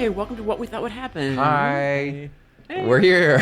Hey, welcome to What We Thought Would Happen. Hi. Hey. We're here.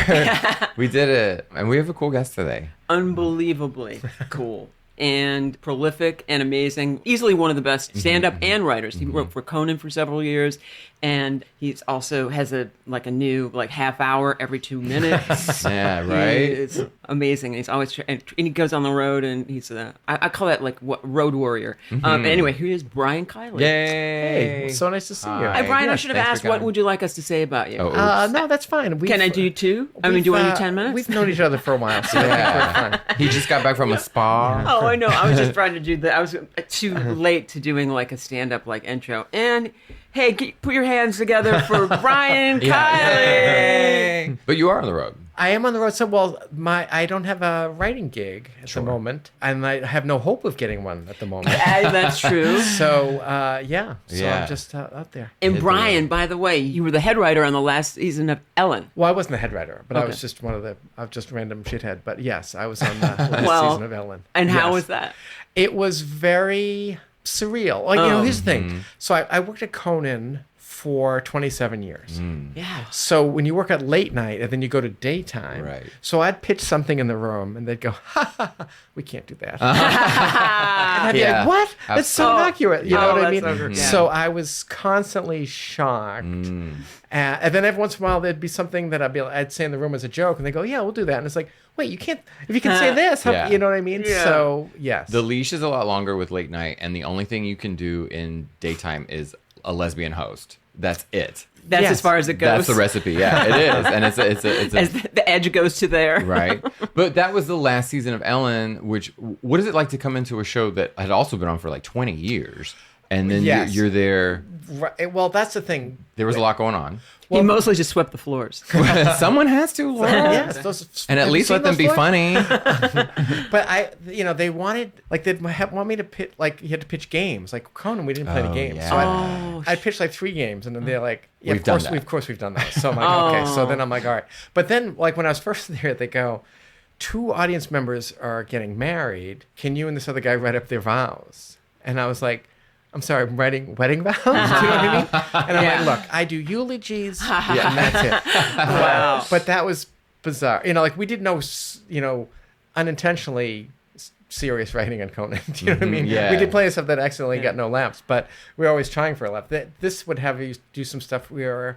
We did it. And we have a cool guest today. Unbelievably cool. And prolific and amazing. Easily one of the best stand-up and writers. He wrote for Conan for several years, and he's also has a new half hour every 2 minutes. Yeah, right. It's amazing. He's always and he goes on the road, and he's I call that road warrior. Anyway, here is Brian Kiley. Yay! Hey, so nice to see you. Hi, Brian. Yeah, I should have thanks for asked, what coming. would you like us to say about you? No, that's fine. Can I do two? I mean, do you want to do 10 minutes? We've known each other for a while, so I think we're fine. He just got back from a spa. Oh, I know. I was just trying to do that. I was too late to doing a stand-up intro. And hey, put your hands together for Brian Kiley. Yay. But you are on the road. I am on the road. So, I don't have a writing gig at the moment, and I have no hope of getting one at the moment. That's true. So, yeah. So Yeah. I'm just out there. And Brian, by the way, you were the head writer on the last season of Ellen. Well, I wasn't the head writer, but I Okay. was just I was just random shithead. But yes, I was on the last Well, season of Ellen. And how Yes. was that? It was very surreal. Here's the thing. So I worked at Conan for 27 years. Yeah. So when you work at late night and then you go to daytime, Right. so I'd pitch something in the room and they'd go, we can't do that. And I'd be Yeah. like, what? That's so Oh. inaccurate. You know what I that's mean? so good. So I was constantly shocked. And then every once in a while there'd be something that I'd say in the room as a joke and they go, yeah, we'll do that. And it's like, wait, you can't, if you can say this, Yeah. you know what I mean? Yeah. So yes. The leash is a lot longer with late night, and the only thing you can do in daytime is a lesbian host. That's it. That's Yes. as far as it goes. That's the recipe. Yeah, it is. And it's a As the edge goes to there. right. But that was the last season of Ellen, which, what is it like to come into a show that had also been on for 20 years? And then Yes. you're there. Right. Well, that's the thing. There was a lot going on. He mostly just swept the floors. Someone has to, Laura. Yes, And at have you least seen let them those be floors? funny. But they wanted, they'd want me to pitch, you had to pitch games. Like Conan, we didn't play any games. yeah. So I pitched 3 games, and then they're like, yeah, We've done that. of course we've done that. So I'm like, okay. So then I'm like, all right. But then, when I was first there, they go, 2 audience members are getting married. Can you and this other guy write up their vows? And I was like, I'm sorry, I'm writing wedding vows? Do you know what I mean? And I'm Yeah. like, look, I do eulogies, and that's it. Wow. But that was bizarre. We did no, unintentionally serious writing on Conan. Do you know what I mean? yeah. We did play stuff that accidentally got no laughs, but we're always trying for a laugh. This would have you do some stuff where,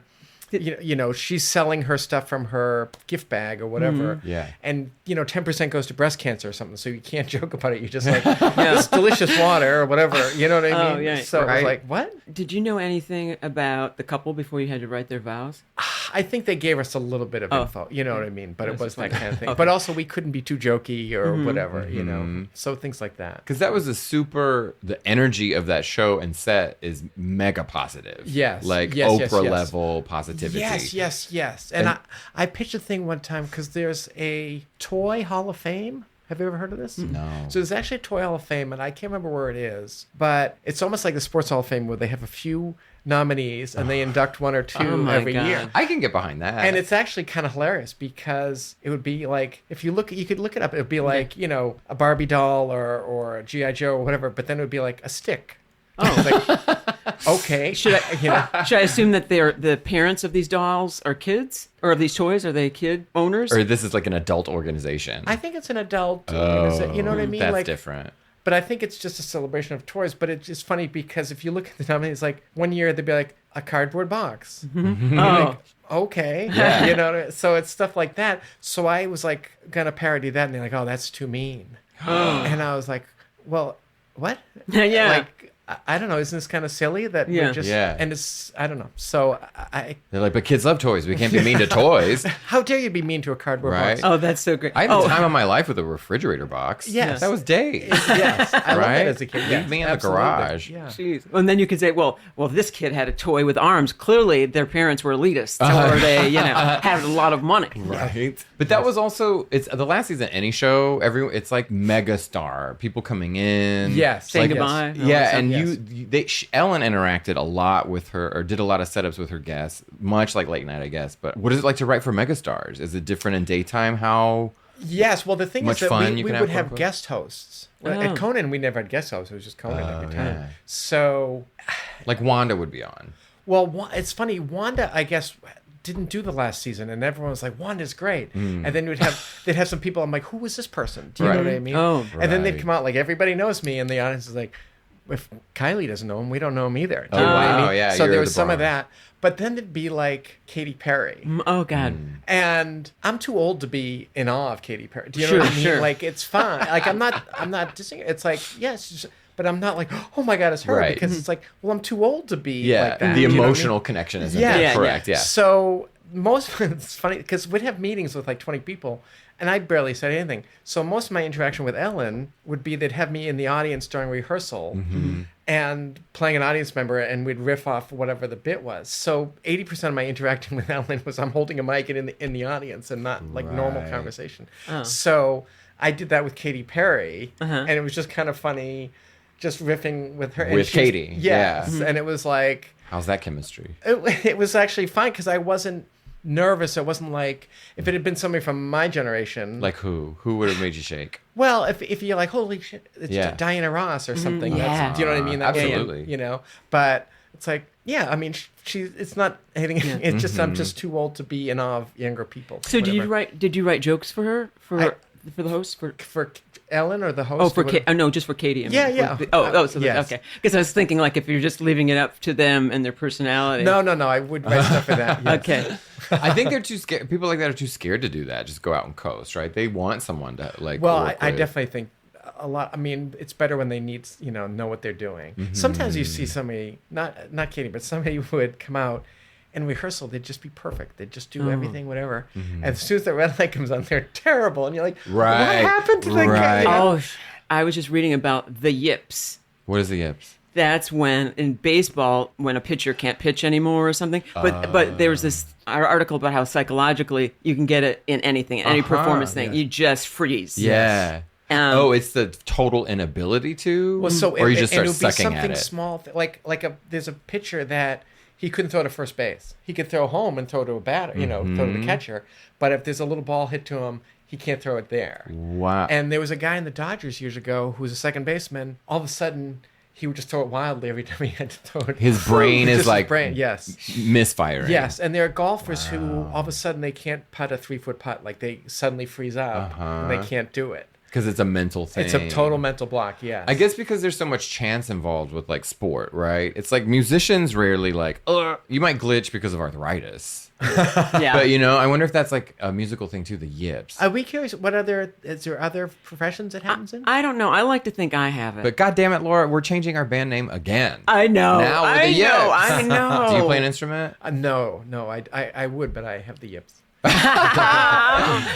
she's selling her stuff from her gift bag or whatever. Yeah. And, 10% goes to breast cancer or something, so you can't joke about it. You're just like, this delicious water or whatever. You know what I mean? Oh, yeah. So I was Right. like, what? Did you know anything about the couple before you had to write their vows? I think they gave us a little bit of info, you know what I mean? But it was that kind of thing. Okay. But also we couldn't be too jokey or whatever, So things like that. Because that was the energy of that show and set is mega positive. Yes. Like Yes, Oprah yes. level positivity. Yes. And I pitched a thing one time because there's a toy Hall of Fame. Have you ever heard of this? No. So there's actually a toy Hall of Fame, and I can't remember where it is, but it's almost like the Sports Hall of Fame where they have a few nominees and they induct 1 or 2 Oh my every God. year. I can get behind that. And it's actually kind of hilarious because it would be like, if you could look it up. It would be like, a Barbie doll or a G.I. Joe or whatever, but then it would be like a stick. Oh, okay. Should I assume that they're the parents of these dolls are kids? Or of these toys, are they kid owners? Or this is like an adult organization. I think it's an adult. You know what I mean? That's different. But I think it's just a celebration of toys. But it's just funny because if you look at the nominees, like 1 year they'd be like a cardboard box. Oh. Okay. Yeah. So it's stuff like that. So I was like gonna parody that, and they're like, "Oh, that's too mean." And I was like, "Well, what?" Yeah. Like, I don't know. Isn't this kind of silly that Yeah. we're just? Yeah. And it's, I don't know. So They're like, but kids love toys. We can't be mean to toys. how dare you be mean to a cardboard Right. box? Oh, that's so great. I had the time of my life with a refrigerator box. Yes. That was days. Yes, I love Right? that as a kid. Leave Yes, me in the absolutely. garage. Yeah. Jeez. And then you could say, well, this kid had a toy with arms. Clearly, their parents were elitists, or they, had a lot of money. Right. But that was also, it's the last season, any show, it's like mega star. People coming in. Yes. Saying Like, goodbye. and all that Yeah, stuff. and Ellen interacted a lot with her, or did a lot of setups with her guests, much like late night, I guess. But what is it like to write for megastars? Is it different in daytime? How? Yes, well, the thing Much is that fun we you can would have, have quote-unquote? guest hosts. Oh. At Conan, we never had guest hosts. It was just Conan every time. yeah. So, Like Wanda would be on. Well, it's funny. Wanda, I guess, didn't do the last season, and everyone was like, "Wanda's great," and then they'd have some people. I'm like, "Who was this person?" Do you know what I mean? Oh, and then they'd come out like, "Everybody knows me," and the audience is like, "If Kylie doesn't know him, we don't know him either." Do you know what I mean? Yeah. So there was some of that, but then it'd be like Katy Perry. Oh God. And I'm too old to be in awe of Katy Perry. Do you know what I mean? Sure. Like it's fine. Like I'm not dissing. It's like yes. But I'm not like, oh my God, it's her. Right. Because it's like, well, I'm too old to be like that. The Do you know what I emotional mean? connection isn't Yeah. there. Correct, yeah. So it's funny because we'd have meetings with like 20 people and I barely said anything. So most of my interaction with Ellen would be they'd have me in the audience during rehearsal and playing an audience member and we'd riff off whatever the bit was. So 80% of my interacting with Ellen was I'm holding a mic and in the audience and not like normal conversation. Oh. So I did that with Katy Perry and it was just kind of funny just riffing with her. With Katy. Yes. Yeah. And it was like... How's that chemistry? It was actually fine because I wasn't nervous. It wasn't like... If it had been somebody from my generation... Like who? Who would have made you shake? Well, if you're like, holy shit, it's Diana Ross or something. Yeah. Do you know what I mean? That Absolutely. You know? But it's like, yeah, I mean, it's not anything. It's just, I'm just too old to be in awe of younger people. So whatever. did you write jokes for her? For the host? For Ellen or the host? No, just for Katie. I mean, Yeah. Yes. Okay. Because I was thinking like if you're just leaving it up to them and their personality. No. I would write stuff for that. Yes. Okay. I think they're too scared. People like that are too scared to do that. Just go out and coast, right? They want someone to like. Well, work I with. definitely think a lot. I mean, it's better when they need, know what they're doing. Sometimes you see somebody, not Katie, but somebody would come out in rehearsal. They'd just be perfect. They'd just do everything, whatever. And as soon as the red light comes on, they're terrible. And you're like, Right. what happened to the guy? Oh, I was just reading about the yips. What is the yips? That's when in baseball when a pitcher can't pitch anymore or something. But there was this article about how psychologically you can get it in anything, any performance thing. You just freeze. Yeah. It's the total inability to. Well, so or you just it start would be sucking something at it. small, there's a pitcher that he couldn't throw to first base. He could throw home and throw to a batter, throw to the catcher. But if there's a little ball hit to him, he can't throw it there. Wow. And there was a guy in the Dodgers years ago who was a second baseman. All of a sudden, he would just throw it wildly every time he had to throw it. His brain is like yes. misfiring. Yes, and there are golfers who all of a sudden they can't putt a 3-foot putt. Like they suddenly freeze up and they can't do it. Because it's a mental thing. It's a total mental block, yes. I guess because there's so much chance involved with like sport, right? It's like musicians rarely like, you might glitch because of arthritis. Yeah. But I wonder if that's like a musical thing too, the yips. Are we curious, is there other professions it happens in? I don't know. I like to think I have it. But God damn it, Laura, we're changing our band name again. I know. Now with the yips. I know. Do you play an instrument? No, I would, but I have the yips.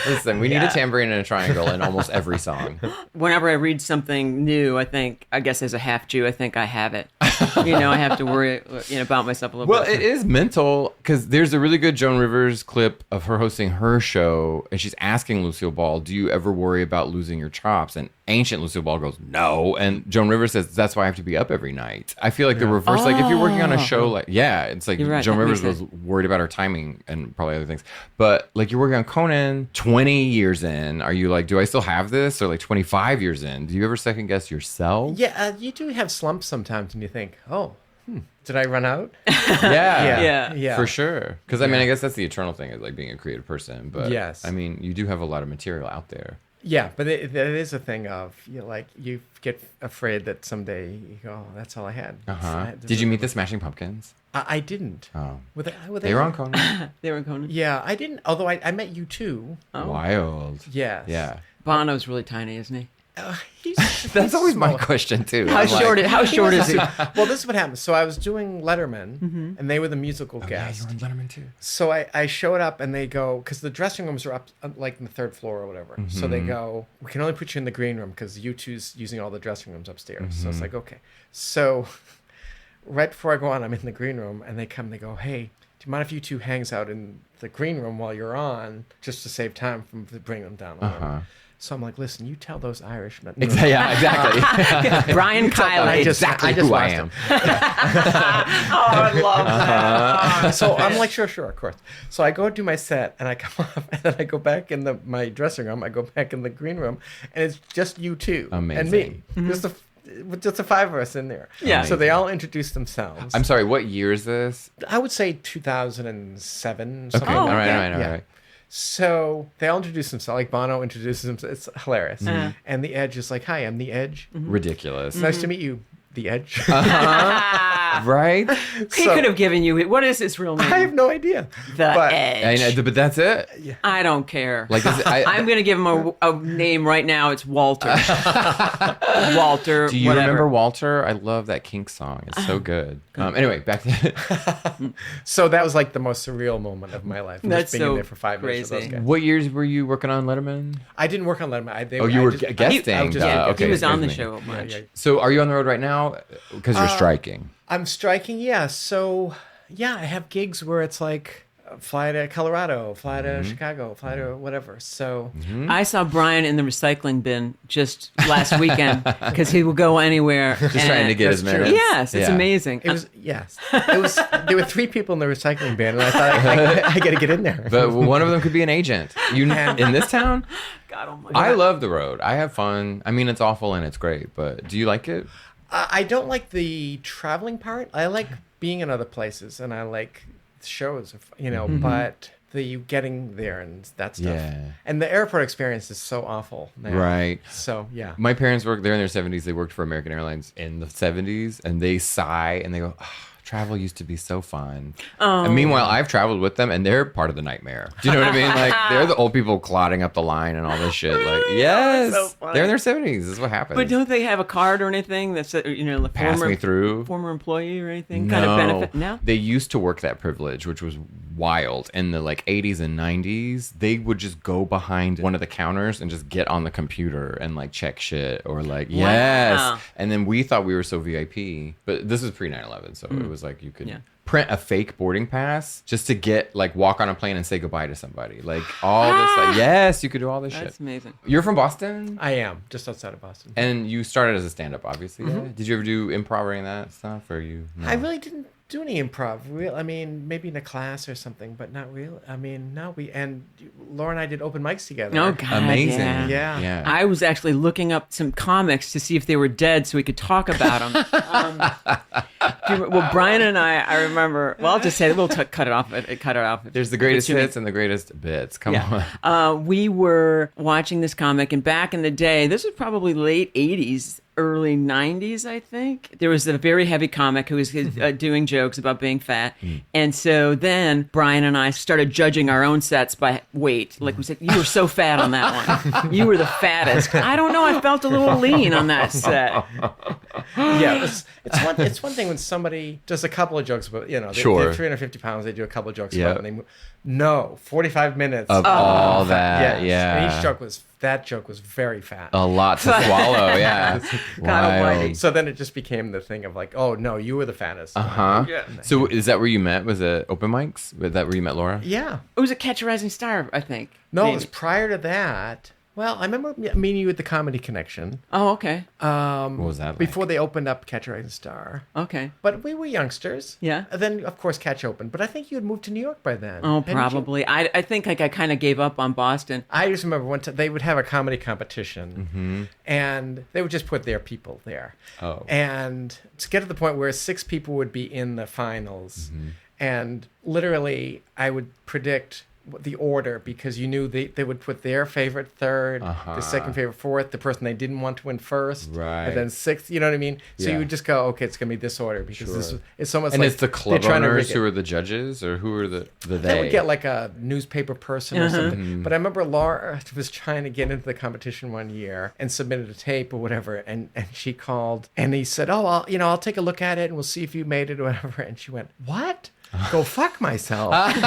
Listen, we need a tambourine and a triangle in almost every song. Whenever I read something new, I guess as a half Jew, I think I have it. I have to worry about myself a little bit. Well, it is mental because there's a really good Joan Rivers clip of her hosting her show, and she's asking Lucille Ball, "Do you ever worry about losing your chops?" And ancient Lucille Ball goes, "No." And Joan Rivers says, "That's why I have to be up every night." I feel like the reverse, like if you're working on a show, it's like Right, Joan that Rivers makes was worried about her timing and probably other things. But like you're working on Conan 20 years in, are you like, do I still have this? Or like 25 years in, do you ever second guess yourself? Yeah, you do have slumps sometimes, and you think, did I run out? Yeah. For sure. Because I mean, I guess that's the eternal thing, is like being a creative person. But yes. I mean, you do have a lot of material out there. Yeah, but it is a thing of you get afraid that someday you go, that's all I had. Did you meet the Smashing Pumpkins? I didn't. Oh. Were They were on Conan. They were Conan. Yeah, I didn't. Although I met U2. Oh. Wild. Yes. Yeah. Bono's really tiny, isn't he? That's always my small. question too. How short is he? Well, this is what happened. So I was doing Letterman, and they were the musical Yeah, guest. you were on Letterman too. So I showed up, and they go, because the dressing rooms are up like in the third floor or whatever. So they go, we can only put you in the green room because U2's using all the dressing rooms upstairs. So it's like, okay. So right before I go on, I'm in the green room, and they come, they go, hey, do you mind if U2 hangs out in the green room while you're on, just to save time from bringing them down? So I'm like, listen, you tell those Irish. Yeah, exactly. Brian Kiley. Exactly I just who I lost am. Oh, I love that. So I'm like, sure, of course. So I go do my set, and I come off, and then I go back in my dressing room. I go back in the green room, and it's just U2 and me. Just with just the 5 of us in there. Yeah. So they all introduced themselves. I'm sorry, what year is this? I would say 2007. Okay, Oh, all right, okay. all right, all Yeah. right. So they all introduce themselves. Like Bono introduces himself. It's hilarious. And the Edge is like, "Hi, I'm the Edge. Ridiculous. Nice to meet you, the Edge." Right? He could have given you, what is his real name? I have no idea. The but- Edge. I know, but that's it. I don't care. Like, I'm going to give him a name right now. It's Walter. Walter, do you whatever. remember Walter? I love that Kink song. It's so good. Anyway, back to So that was like the most surreal moment of my life. That's just being so in there for 5 minutes with crazy. those guys. what years were you working on Letterman? I didn't work on Letterman. Oh, you were just- guesting. I was just- duh, okay, he was on the excuse me. show a bunch. Yeah. So are you on the road right now? Because you're striking. I'm striking, yeah. So, yeah, I have gigs where it's like fly to Colorado, fly to Chicago, fly to whatever. So, I saw Brian in the recycling bin just last weekend because he will go anywhere. Just trying to get That's his true. minutes. Yes, it's Yeah. amazing. it was, yes. It was, there were 3 people in the recycling bin, and I thought, I got to get in there. But one of them could be an agent. You in this town? God almighty. I love the road. I have fun. I mean, it's awful and it's great, but do you like it? I don't like the traveling part. I like being in other places, and I like shows, but the getting there and that stuff. Yeah. And the airport experience is so awful now. Right. So, yeah. My parents worked, they're in their 70s. They worked for American Airlines in the 70s, and they sigh and they go, oh, travel used to be so fun. And meanwhile, I've traveled with them, and they're part of the nightmare. Do you know what I mean? Like, they're the old people clotting up the line and all this shit. Like, yes, so funny. they're in their 70s. This is what happens. But don't they have a card or anything that's the Pass me through. former employee or anything kind of benefit? No. They used to work that privilege, which was wild. In the like 80s and 90s, they would just go behind one of the counters and just get on the computer and like check shit or like, yes. And then we thought we were so VIP, but this was pre 9/11, so it was like you could print a fake boarding pass just to get like walk on a plane and say goodbye to somebody. Like all this, like, yes, you could do all this That's shit. amazing. You're from Boston? I am, just outside of Boston. And you started as a stand-up, obviously. Yeah? Did you ever do improv or any of that stuff? Or you? No? I really didn't do any improv. I mean, maybe in a class or something, but not really. I mean, no. Laura and I did open mics together. Oh, God. Amazing. Yeah. Yeah. I was actually looking up some comics to see if they were dead so we could talk about them. Well, Brian and I remember. Well, I'll just say we'll cut it off. Cut it off. There's the greatest hits and the greatest bits. Come on. We were watching this comic, and back in the day, this was probably late 80s, early 90s, I think. There was a very heavy comic who was doing jokes about being fat. And so then Brian and I started judging our own sets by weight. Like we said, you were so fat on that one. You were the fattest. I don't know. I felt a little lean on that set. Yeah, it's one thing when somebody does a couple of jokes, but they're 350 pounds. They do a couple of jokes about it, and they move. No, 45 minutes Of all that, Yes. yeah. And that joke was very fat. A lot to swallow, yeah. God almighty. Wild. So then it just became the thing of like, oh no, you were the fattest. Uh-huh. Yeah. So is that where you met? Was it open mics? Was that where you met Laura? Yeah. It was a Catch a Rising Star, I think. No, Maybe. it was prior to that. Well, I remember meeting you at the Comedy Connection. Oh, okay. What was that like? Before they opened up Catch a Rising Star. Okay. But we were youngsters. Yeah. And then, of course, Catch opened. But I think you had moved to New York by then. Oh, hadn't you? probably. I think like I kind of gave up on Boston. I just remember one time they would have a comedy competition, and they would just put their people there. Oh. And to get to the point where 6 people would be in the finals, and literally I would predict the order because you knew they would put their favorite third, the second favorite fourth, the person they didn't want to win first, Right. and then sixth. You know what I mean? So Yeah. you would just go, okay, it's gonna be this order because this Sure. it's almost And like it's the they're club trying to owners rig it. who are the judges, or who are the they? They would get like a newspaper person or something. But I remember Laura was trying to get into the competition one year and submitted a tape or whatever, and she called and he said, "Oh, I'll take a look at it and we'll see if you made it or whatever." And she went, "What? Go fuck myself." Brian,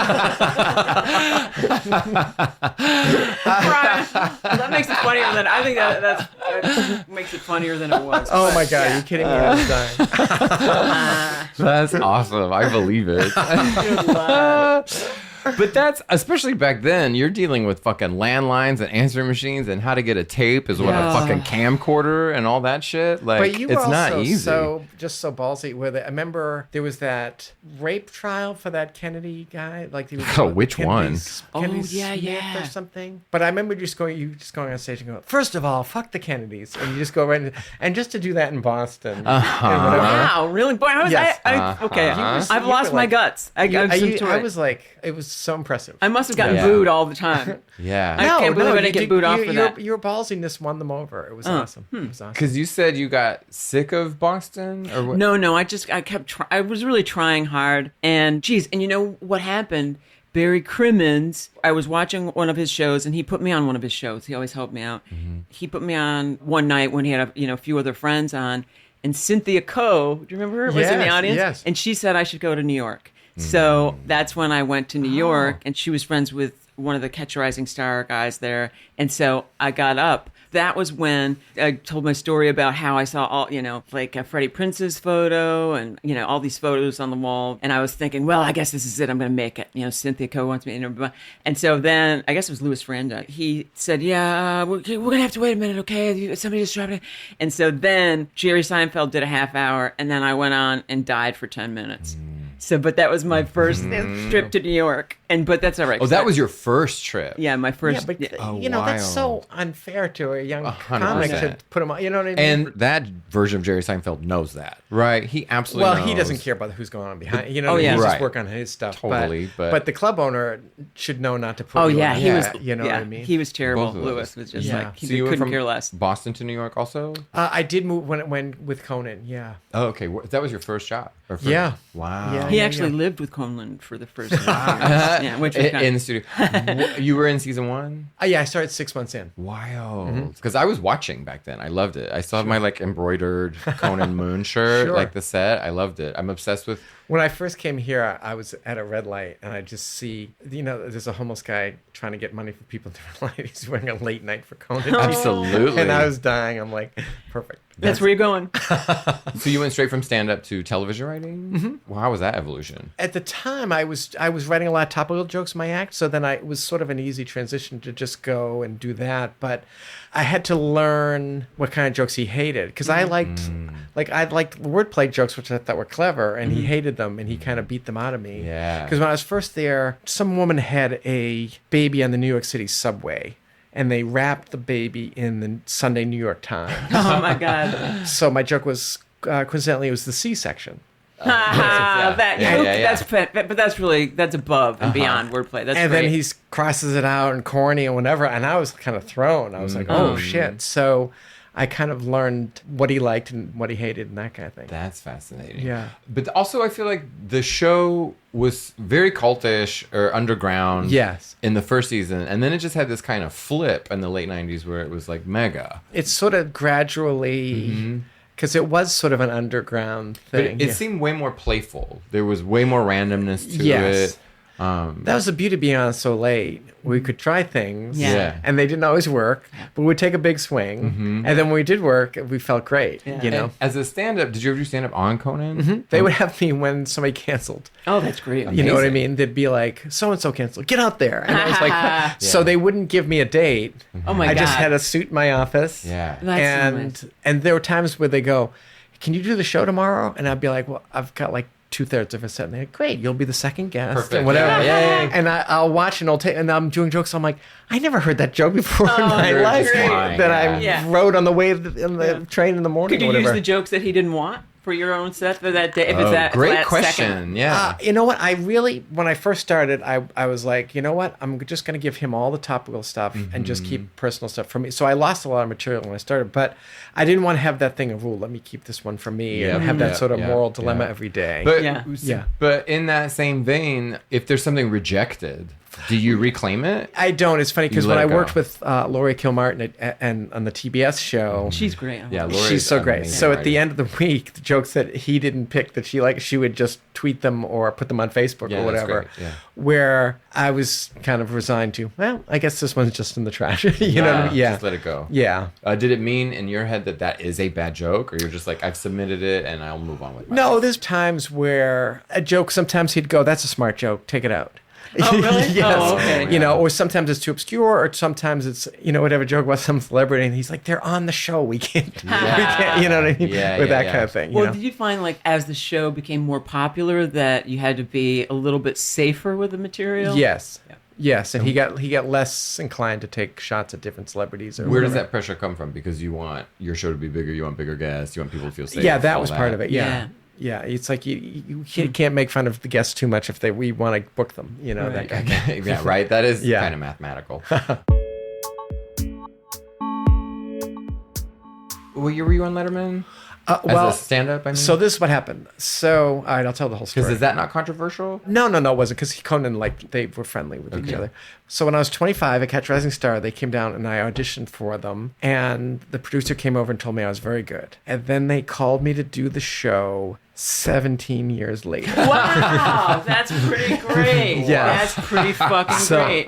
that makes it funnier than I think that makes it funnier than it was. Oh my god, are you kidding me? I was dying. That's awesome. I believe it. But that's, especially back then, you're dealing with fucking landlines and answering machines and how to get a tape is what a fucking camcorder and all that shit. Like, But you were it's not also easy. so ballsy with it. I remember there was that rape trial for that Kennedy guy. Like, he was Which one? Kennedy yeah, Smith yeah. or something. But I remember just going on stage and going, first of all, fuck the Kennedys, and you just go right in, and just to do that in Boston. and whatever. Wow, really? Boy, Yes. okay. I've you lost were my like- guts. I was like, it was so impressive. I must have gotten Yeah. booed all the time. Yeah. I can't believe I didn't get booed off for that. Your ballsiness won them over. It was awesome. It was awesome. Because you said you got sick of Boston? Or what? No, I was really trying hard. And geez, and you know what happened? Barry Crimmins, I was watching one of his shows and he put me on one of his shows. He always helped me out. Mm-hmm. He put me on one night when he had a few other friends on. And Cynthia Coe, do you remember her? Was in the Yes, audience. yes. And she said I should go to New York. So that's when I went to New York, and she was friends with one of the Catch a Rising Star guys there. And so I got up. That was when I told my story about how I saw all, like Freddie Prinze's photo and, all these photos on the wall. And I was thinking, well, I guess this is it. I'm going to make it. Cynthia Coe wants me. And so then I guess it was Louis Ferranda. He said, yeah, we're going to have to wait a minute. Okay. Somebody just dropped it. And so then Jerry Seinfeld did a half hour and then I went on and died for 10 minutes. So, but that was my first trip to New York. But that's all right. Oh, that was your first trip? Yeah, my first. Yeah, but that's so unfair to a young 100%. comic to put him on. You know what I mean? And that version of Jerry Seinfeld knows that, right? He absolutely knows. He doesn't care about who's going on behind. You know, Oh, what I mean? yeah. He's Right. just work on his stuff. Totally, but the club owner should know not to put. Oh you yeah, on he was. that, You know what I mean? He was terrible. Both of those. Louis was just Yeah. like he So you went couldn't from care less. Boston to New York also? I did move when with Conan. Yeah. Oh, okay. That was your first job? Or first? Yeah. Wow. Yeah. He actually lived with Conan for the first year. Yeah, which was In the studio. You were in season 1? Yeah, I started 6 months in. Wild. Because I was watching back then. I loved it. I still have my embroidered Conan Moon shirt, Sure. the set. I loved it. I'm obsessed with. When I first came here, I was at a red light, and I just see, there's a homeless guy trying to get money for people at the red light. He's wearing a late night for Conan. Absolutely. And I was dying. I'm like, perfect. That's where you're going. So you went straight from stand up to television writing? Mm-hmm. Well, how was that evolution? At the time, I was writing a lot of topical jokes in my act, so then it was sort of an easy transition to just go and do that. But I had to learn what kind of jokes he hated, because I liked wordplay jokes, which I thought were clever, and he hated them, and he kind of beat them out of me. Yeah. Because when I was first there, some woman had a baby on the New York City subway, and they wrapped the baby in the Sunday New York Times. Oh my God. So my joke was, coincidentally, it was the C-section. That's above and beyond wordplay. That's And great. then he crosses it out and corny and whatever, and I was kind of thrown. I was like, oh shit. So I kind of learned what he liked and what he hated and that kind of thing. That's fascinating. Yeah. But also, I feel like the show was very cultish or underground. Yes. In the first season, and then it just had this kind of flip in the late '90s where it was like mega. It's sort of gradually, because it was sort of an underground But thing. it seemed way more playful. There was way more randomness to it. That was the beauty of being on so late. We could try things, Yeah. and they didn't always work, but we'd take a big swing. And then when we did work, we felt great, you know? And as a stand-up, did you ever do stand-up on Conan? They would have me when somebody canceled. Oh, that's great. You know what I Amazing. mean? They'd be like, so-and-so canceled. Get out there. And I was like, so they wouldn't give me a date. Oh my I God. just had a suit in my office. Yeah. That's so nice. And there were times where they go, can you do the show tomorrow? And I'd be like, well, I've got like 2/3 of a set. And they're like, great, you'll be the second guest. Perfect. And whatever. Yeah. And I'll watch and and I'm doing jokes. I'm like, I never heard that joke before in my you're life just flying, that yeah. I Yeah. wrote on the way in the train in the morning Could you or use whatever. the jokes that he didn't want for your own set for that day? If it's Oh, that great that question. second? Yeah. You know what? I really, when I first started, I was like, you know what? I'm just going to give him all the topical stuff and just keep personal stuff for me. So I lost a lot of material when I started, but I didn't want to have that thing of rule. Let me keep this one for me and have that sort of moral dilemma every day. But Yeah. but in that same vein, if there's something rejected, do you reclaim it? I don't. It's funny because You when let I it go. worked with Laurie Kilmartin and on the TBS show, She's great. Yeah, Laura's she's so an great. amazing So at the writer. end of the week, the jokes that he didn't pick that she liked, she would just tweet them or put them on Facebook Yeah, or that's whatever. great. Yeah. Where I was kind of resigned to, well, I guess this one's just in the trash. you know what I mean? Yeah. Just let it go. Yeah. Did it mean in your head that is a bad joke, or you're just like, I've submitted it and I'll move on with my No, life? there's times where a joke, sometimes he'd go, that's a smart joke, take it out. Oh, really? Yes. Oh, okay. You know, or sometimes it's too obscure, or sometimes it's, you know, whatever joke about some celebrity, and he's like, they're on the show. We can't, we can't, you know what I mean? With that kind of thing. Well, you know? did you find, like, as the show became more popular, that you had to be a little bit safer with the material? Yes. Yeah. Yes, and he got less inclined to take shots at different celebrities. Where does that pressure come from? Because you want your show to be bigger, you want bigger guests, you want people to feel safe. Yeah, that was part of it. Yeah. Yeah. It's like you can't make fun of the guests too much if we want to book them, you know, Right. that kind of Yeah, right. That is kind of mathematical. What year were you on Letterman? Well, as a stand-up, I mean? So this is what happened. So, all right, I'll tell the whole story. Because is that not controversial? No, it wasn't, because Conan, like, they were friendly with each other. So when I was 25 at Catch a Rising Star, they came down and I auditioned for them. And the producer came over and told me I was very good. And then they called me to do the show 17 years later. Wow, that's pretty great. Yes. That's pretty fucking great.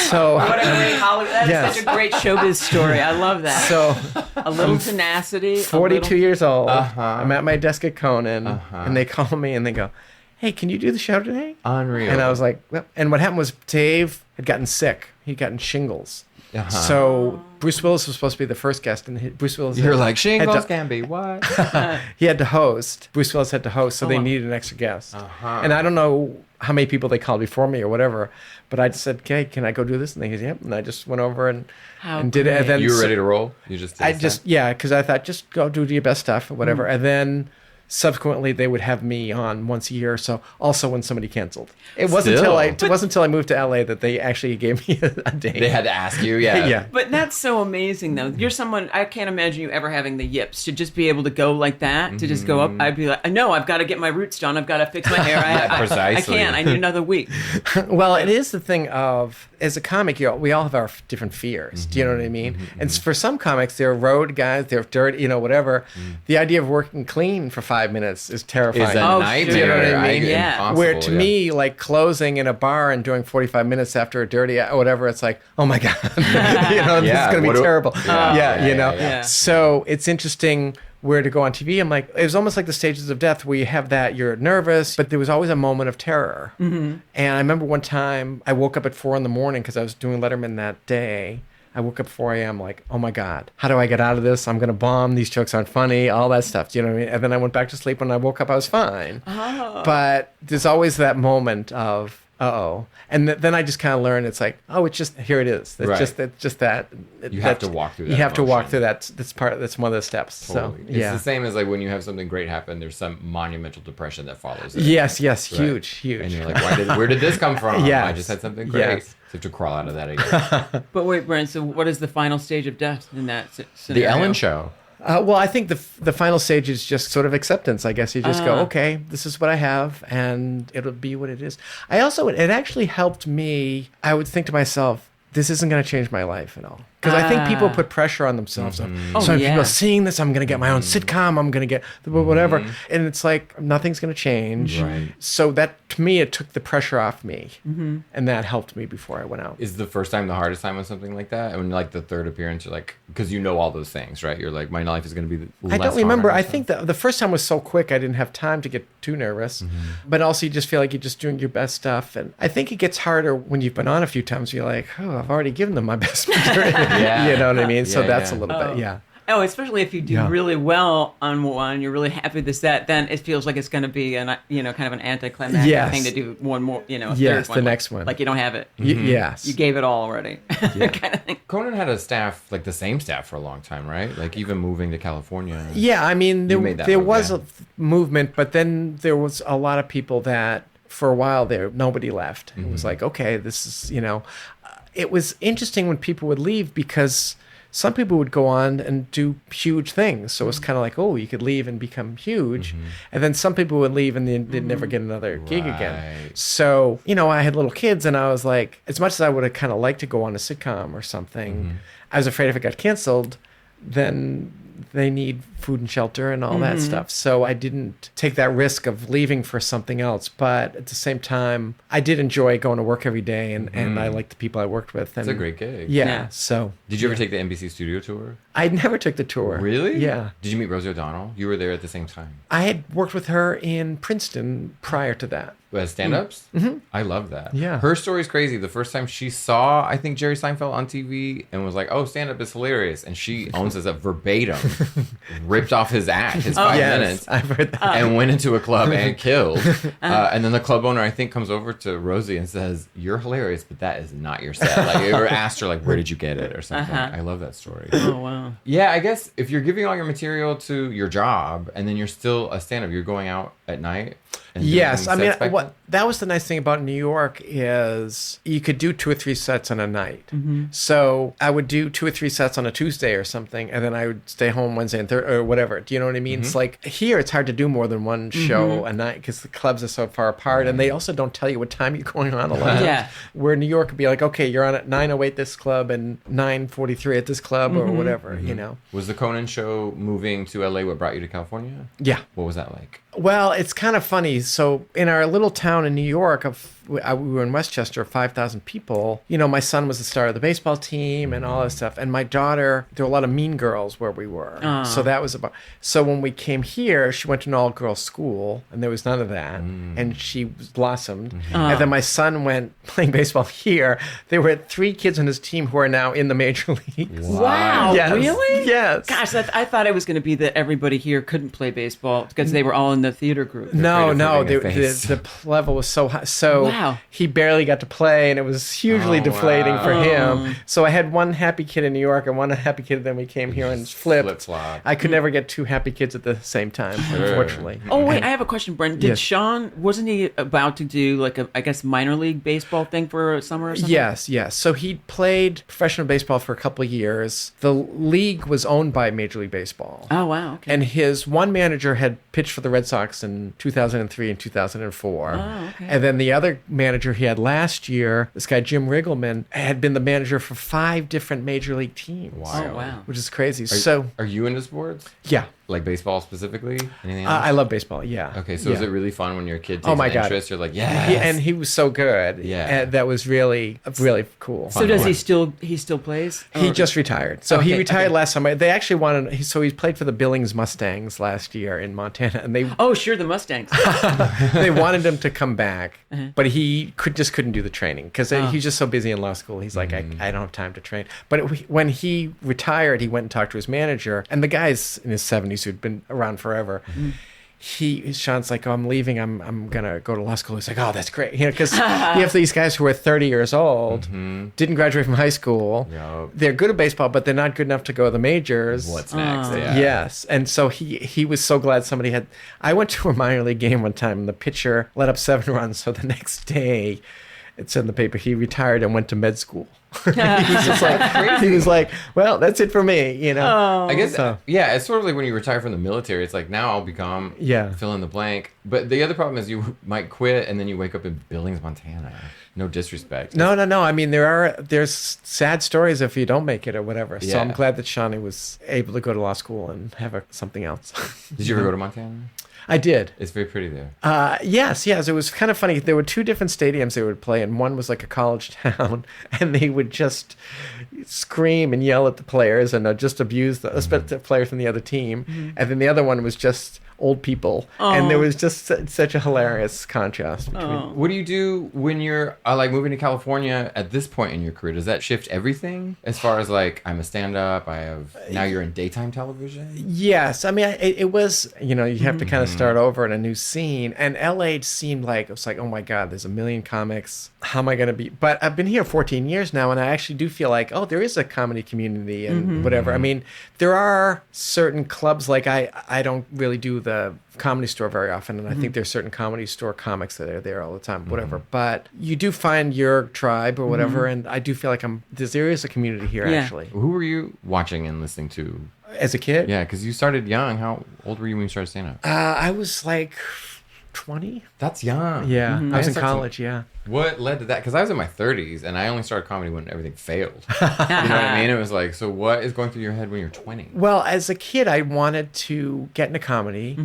So What a great Hollywood. That Yes. is such a great showbiz story. I love that. So A little tenacity. 42 years old. Uh-huh. I'm at my desk at Conan, and they call me and they go, "Hey, can you do the show today?" Unreal. And I was like, well, and what happened was Dave had gotten sick. He'd gotten shingles. So Bruce Willis was supposed to be the first guest, and Bruce Willis. You're like, shingles had to- can be what? He had to host. Bruce Willis had to host, so they wow. needed an extra guest. And I don't know how many people they called before me or whatever, but I just said, "Okay, can I go do this?" And they said, "Yep." And I just went over and did it. And then You were ready to roll? You just did because I thought just go do your best stuff or whatever, and then subsequently they would have me on once a year or so. Also, when somebody canceled, it wasn't until I moved to LA that they actually gave me a date. They had to ask you, yeah. Yeah. But that's so amazing, though. You're someone, I can't imagine you ever having the yips to just be able to go like that, to just go up. I'd be like, no, I've got to get my roots done. I've got to fix my hair. I Precisely. can't. I need another week. Well, it is the thing of, as a comic, we all have our different fears. Do you know what I mean? And for some comics, they're road guys, they're dirty, whatever. The idea of working clean for 5 minutes is terrifying. Is a nightmare. Do you know what I mean? Yeah. Impossible, Where to me, like closing in a bar and doing 45 minutes after a dirty or whatever, it's like, oh my God, this is going to be terrible. Yeah. So it's interesting where to go on TV. I'm like, it was almost like the stages of death where you have that, you're nervous, but there was always a moment of terror. And I remember one time I woke up at 4 a.m. because I was doing Letterman that day. I woke up 4 a.m. like, oh my God, how do I get out of this? I'm going to bomb. These jokes aren't funny, all that stuff. Do you know what I mean? And then I went back to sleep. When I woke up, I was fine. But there's always that moment of, uh-oh. And then I just kind of learned, it's like, oh, it's just, here it is. It's just that. You have to walk through that. You have to walk emotion. through that. That's one of the steps. Totally. So, It's yeah. the same as like when you have something great happen, there's some monumental depression that follows it. Yes, Right? huge. And you're like, where did this come from? Yes. I just had something great. Yes. So you have to crawl out of that again. But wait, Brian, so what is the final stage of death in that The scenario? Ellen Show. Well, I think the final stage is just sort of acceptance. I guess you just go, okay, this is what I have, and it'll be what it is. It actually helped me. I would think to myself, this isn't going to change my life at all. Because I think people put pressure on themselves. So people seeing this, I'm going to get my own sitcom, I'm going to get whatever. And it's like, nothing's going to change. Right. So that, to me, it took the pressure off me. And that helped me before I went out. Is the first time the hardest time on something like that? And like the third appearance, you're like, because you know all those things, right? You're like, my life is going to be less I don't remember. hard. I think the first time was so quick, I didn't have time to get too nervous. But also, you just feel like you're just doing your best stuff. And I think it gets harder when you've been on a few times. You're like, oh, I've already given them my best material. You know what I mean? So that's a little bit, Oh, especially if you do really well on one, you're really happy with that, then it feels like it's going to be kind of an anticlimactic thing to do one more, a third one. The next one. Like you don't have it. Yes. You gave it all already. kind of thing. Conan had a staff, like the same staff for a long time, right? Like even moving to California. Yeah, I mean, You made that there move, was yeah. a movement, but then there was a lot of people that, for a while there, nobody left. It was like, okay, this is, it was interesting when people would leave because some people would go on and do huge things. So it's kind of like, oh, you could leave and become huge. And then some people would leave and they'd never get another gig again. Right. So, I had little kids and I was like, as much as I would have kind of liked to go on a sitcom or something, I was afraid if it got canceled, then they need food and shelter and all that stuff. So I didn't take that risk of leaving for something else. But at the same time, I did enjoy going to work every day, and I liked the people I worked with. And It's a great gig. Yeah. So Did you ever take the NBC studio tour? I never took the tour. Really? Yeah. Did you meet Rosie O'Donnell? You were there at the same time. I had worked with her in Princeton prior to that. As stand-ups? Mm-hmm. I love that. Yeah. Her story's crazy. The first time she saw, I think, Jerry Seinfeld on TV and was like, oh, stand-up is hilarious. And she owns this up verbatim, ripped off his act, his 5 minutes, I've heard that. and went into a club and killed. And then the club owner, I think, comes over to Rosie and says, you're hilarious, but that is not your set. Like, or asked her, like, where did you get it or something. I love that story. Oh, wow. Yeah, I guess if you're giving all your material to your job and then you're still a stand-up, you're going out at night. Yes, I mean, that was the nice thing about New York is you could do 2 or 3 sets on a night. So I would do 2 or 3 sets on a Tuesday or something, and then I would stay home Wednesday and Thursday or whatever. Do you know what I mean? It's like here, it's hard to do more than one show a night because the clubs are so far apart, and they also don't tell you what time you're going on a lot. Yeah. Where New York would be like, okay, you're on at 9:08 this club and 9:43 at this club or whatever. You know. Was the Conan show moving to LA what brought you to California? Yeah. What was that like? Well, it's kind of funny. So in our little town in New York, we were in Westchester, 5,000 people. You know, my son was the star of the baseball team and all this stuff. And my daughter, there were a lot of mean girls where we were. So that was about. So when we came here, she went to an all-girls school, and there was none of that. And she blossomed. And then my son went playing baseball here. There were 3 kids on his team who are now in the major leagues. Wow. Yes. Really? Yes. Gosh, I thought it was going to be that everybody here couldn't play baseball because they were all in the theater group. No, afraid of hurting your face. the level was so high. So Wow. he barely got to play, and it was hugely deflating for him. So I had one happy kid in New York and one happy kid. Then we came here and flipped. Flip-flop. I could never get 2 happy kids at the same time, unfortunately. Oh, wait, I have a question, Brent. Did Yes. Sean, wasn't he about to do like a, I guess, minor league baseball thing for a summer or something? Yes. So he played professional baseball for a couple of years. The league was owned by Major League Baseball. Oh, wow. Okay. And his one manager had pitched for the Red Sox in 2003 and 2004. Oh, okay. And then the other manager he had last year, this guy Jim Riggleman, had been the manager for 5 different major league teams. Wow. Oh, wow. Which is crazy. Are, are you into sports? Yeah. Like baseball specifically? Anything else? I love baseball, yeah. Okay, so yeah. is it really fun when your kid takes Oh my an God. interest? You're like, yes. And he was so good. Yeah. And that was really, really cool. So does he still plays? He Or- just retired. So he Okay, retired okay. last summer. They actually wanted, so he played for the Billings Mustangs last year in Montana, and they Oh, sure, the Mustangs. they wanted him to come back, Uh-huh. but he just couldn't do the training because he's just so busy in law school. He's like, I don't have time to train. But when he retired, he went and talked to his manager, and the guy's in his 70s who'd been around forever. Sean's like, oh, I'm leaving. I'm gonna go to law school. He's like, oh, that's great. You know, because you have these guys who are 30 years old, didn't graduate from high school. Yep. They're good at baseball, but they're not good enough to go to the majors. What's next? Yeah. Yes. And so he was so glad somebody had. I went to a minor league game one time, and the pitcher let up 7 runs. So the next day, it said in the paper, he retired and went to med school. He was just like, he was like, well, that's it for me, you know. I guess, So- yeah, it's sort of like when you retire from the military. It's like, now I'll become fill in the blank. But the other problem is you might quit and then you wake up in Billings, Montana. No disrespect. No. I mean, there's sad stories if you don't make it or whatever. So Yeah. I'm glad that Shawnee was able to go to law school and have something else. Did you ever go to Montana? I did. It's very pretty there. Yes. It was kind of funny. There were 2 different stadiums they would play, and one was like a college town, and they would just scream and yell at the players and just abuse the players from the other team. And then the other one was just old people, and there was just such a hilarious contrast between. What do you do when you're like moving to California at this point in your career? Does that shift everything as far as like, I'm a stand-up, now you're in daytime television? Yes, I mean it was, you have to kind of start over in a new scene, and LA seemed like, it was like, oh my God, there's a million comics, how am I going to be? But I've been here 14 years now, and I actually do feel like, oh, there is a comedy community and whatever. I mean, there are certain clubs, like I don't really do the Comedy Store very often, and I think there's certain Comedy Store comics that are there all the time, whatever. But you do find your tribe or whatever, and I do feel like there is a community here, actually. Who were you watching and listening to? As a kid? Yeah, because you started young. How old were you when you started stand-up? I was like 20. That's young. Yeah, I was in started college, What led to that? Because I was in my 30s and I only started comedy when everything failed. You know what I mean? It was like, so what is going through your head when you're 20? Well, as a kid, I wanted to get into comedy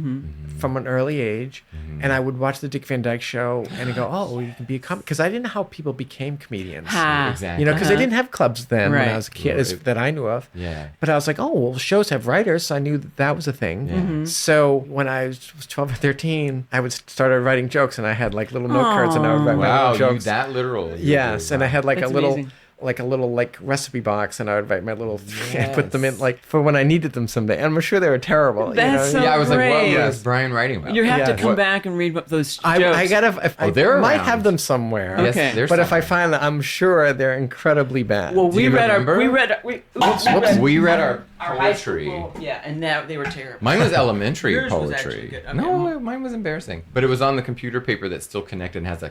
from an early age, and I would watch the Dick Van Dyke Show and I'd go, oh, you can be a comic. Because I didn't know how people became comedians. Exactly. You know, because they didn't have clubs then when I was a kid that I knew of. Yeah. But I was like, oh, well, shows have writers, so I knew that was a thing. Yeah. So when I was 12 or 13, I would started writing jokes, and I had like little note cards, and I would write my Wow, little you jokes. that literal. Yes, and I had like That's a little. amazing. Like a little recipe box, and I would write my little and put them in like for when I needed them someday. And I'm sure they were terrible. That's so Yeah, I was like, great. what was Brian writing about? You have to Yes. come back and read those jokes. I gotta. I they're might around. have them somewhere. Yes, Okay. they're But if I somewhere. find them, I'm sure they're incredibly bad. Well, Do you remember? we read our our high poetry. school, yeah, and now they were terrible. Mine was elementary Yours was actually poetry. good. Okay. No, mine was embarrassing. But it was on the computer paper that's still connected and has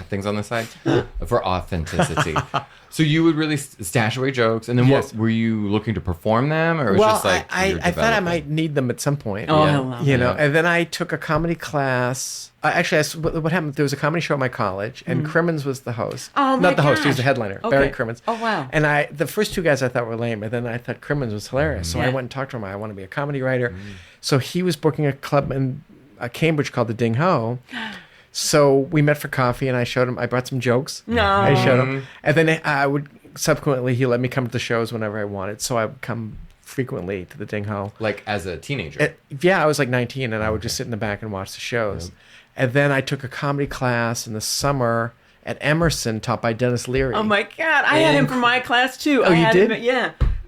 things on the side for authenticity. So you would really stash away jokes, and then Yes. what were you looking to perform them, or it was well, just like I thought I developing? might need them at some point. Oh, Yeah. hello. You know, Yeah. and then I took a comedy class. What happened? There was a comedy show at my college, and Crimmins was the host. Oh, my Not the host; he was the gosh. headliner. Okay. Barry Crimmins. Oh, wow. And the first two guys I thought were lame, and then I thought Crimmins was hilarious. So I Yeah. went and talked to him. I want to be a comedy writer. So he was booking a club in Cambridge called the Ding Ho. So we met for coffee, and I showed him. I brought some jokes. No. I showed him, and then I would subsequently he let me come to the shows whenever I wanted. So I would come frequently to the Ding Ho. like as a teenager. Yeah, I was like 19, and I would just sit in the back and watch the shows. Yep. And then I took a comedy class in the summer at Emerson, taught by Dennis Leary. Oh my God! I had him for my class too. Oh, I you had did? Him,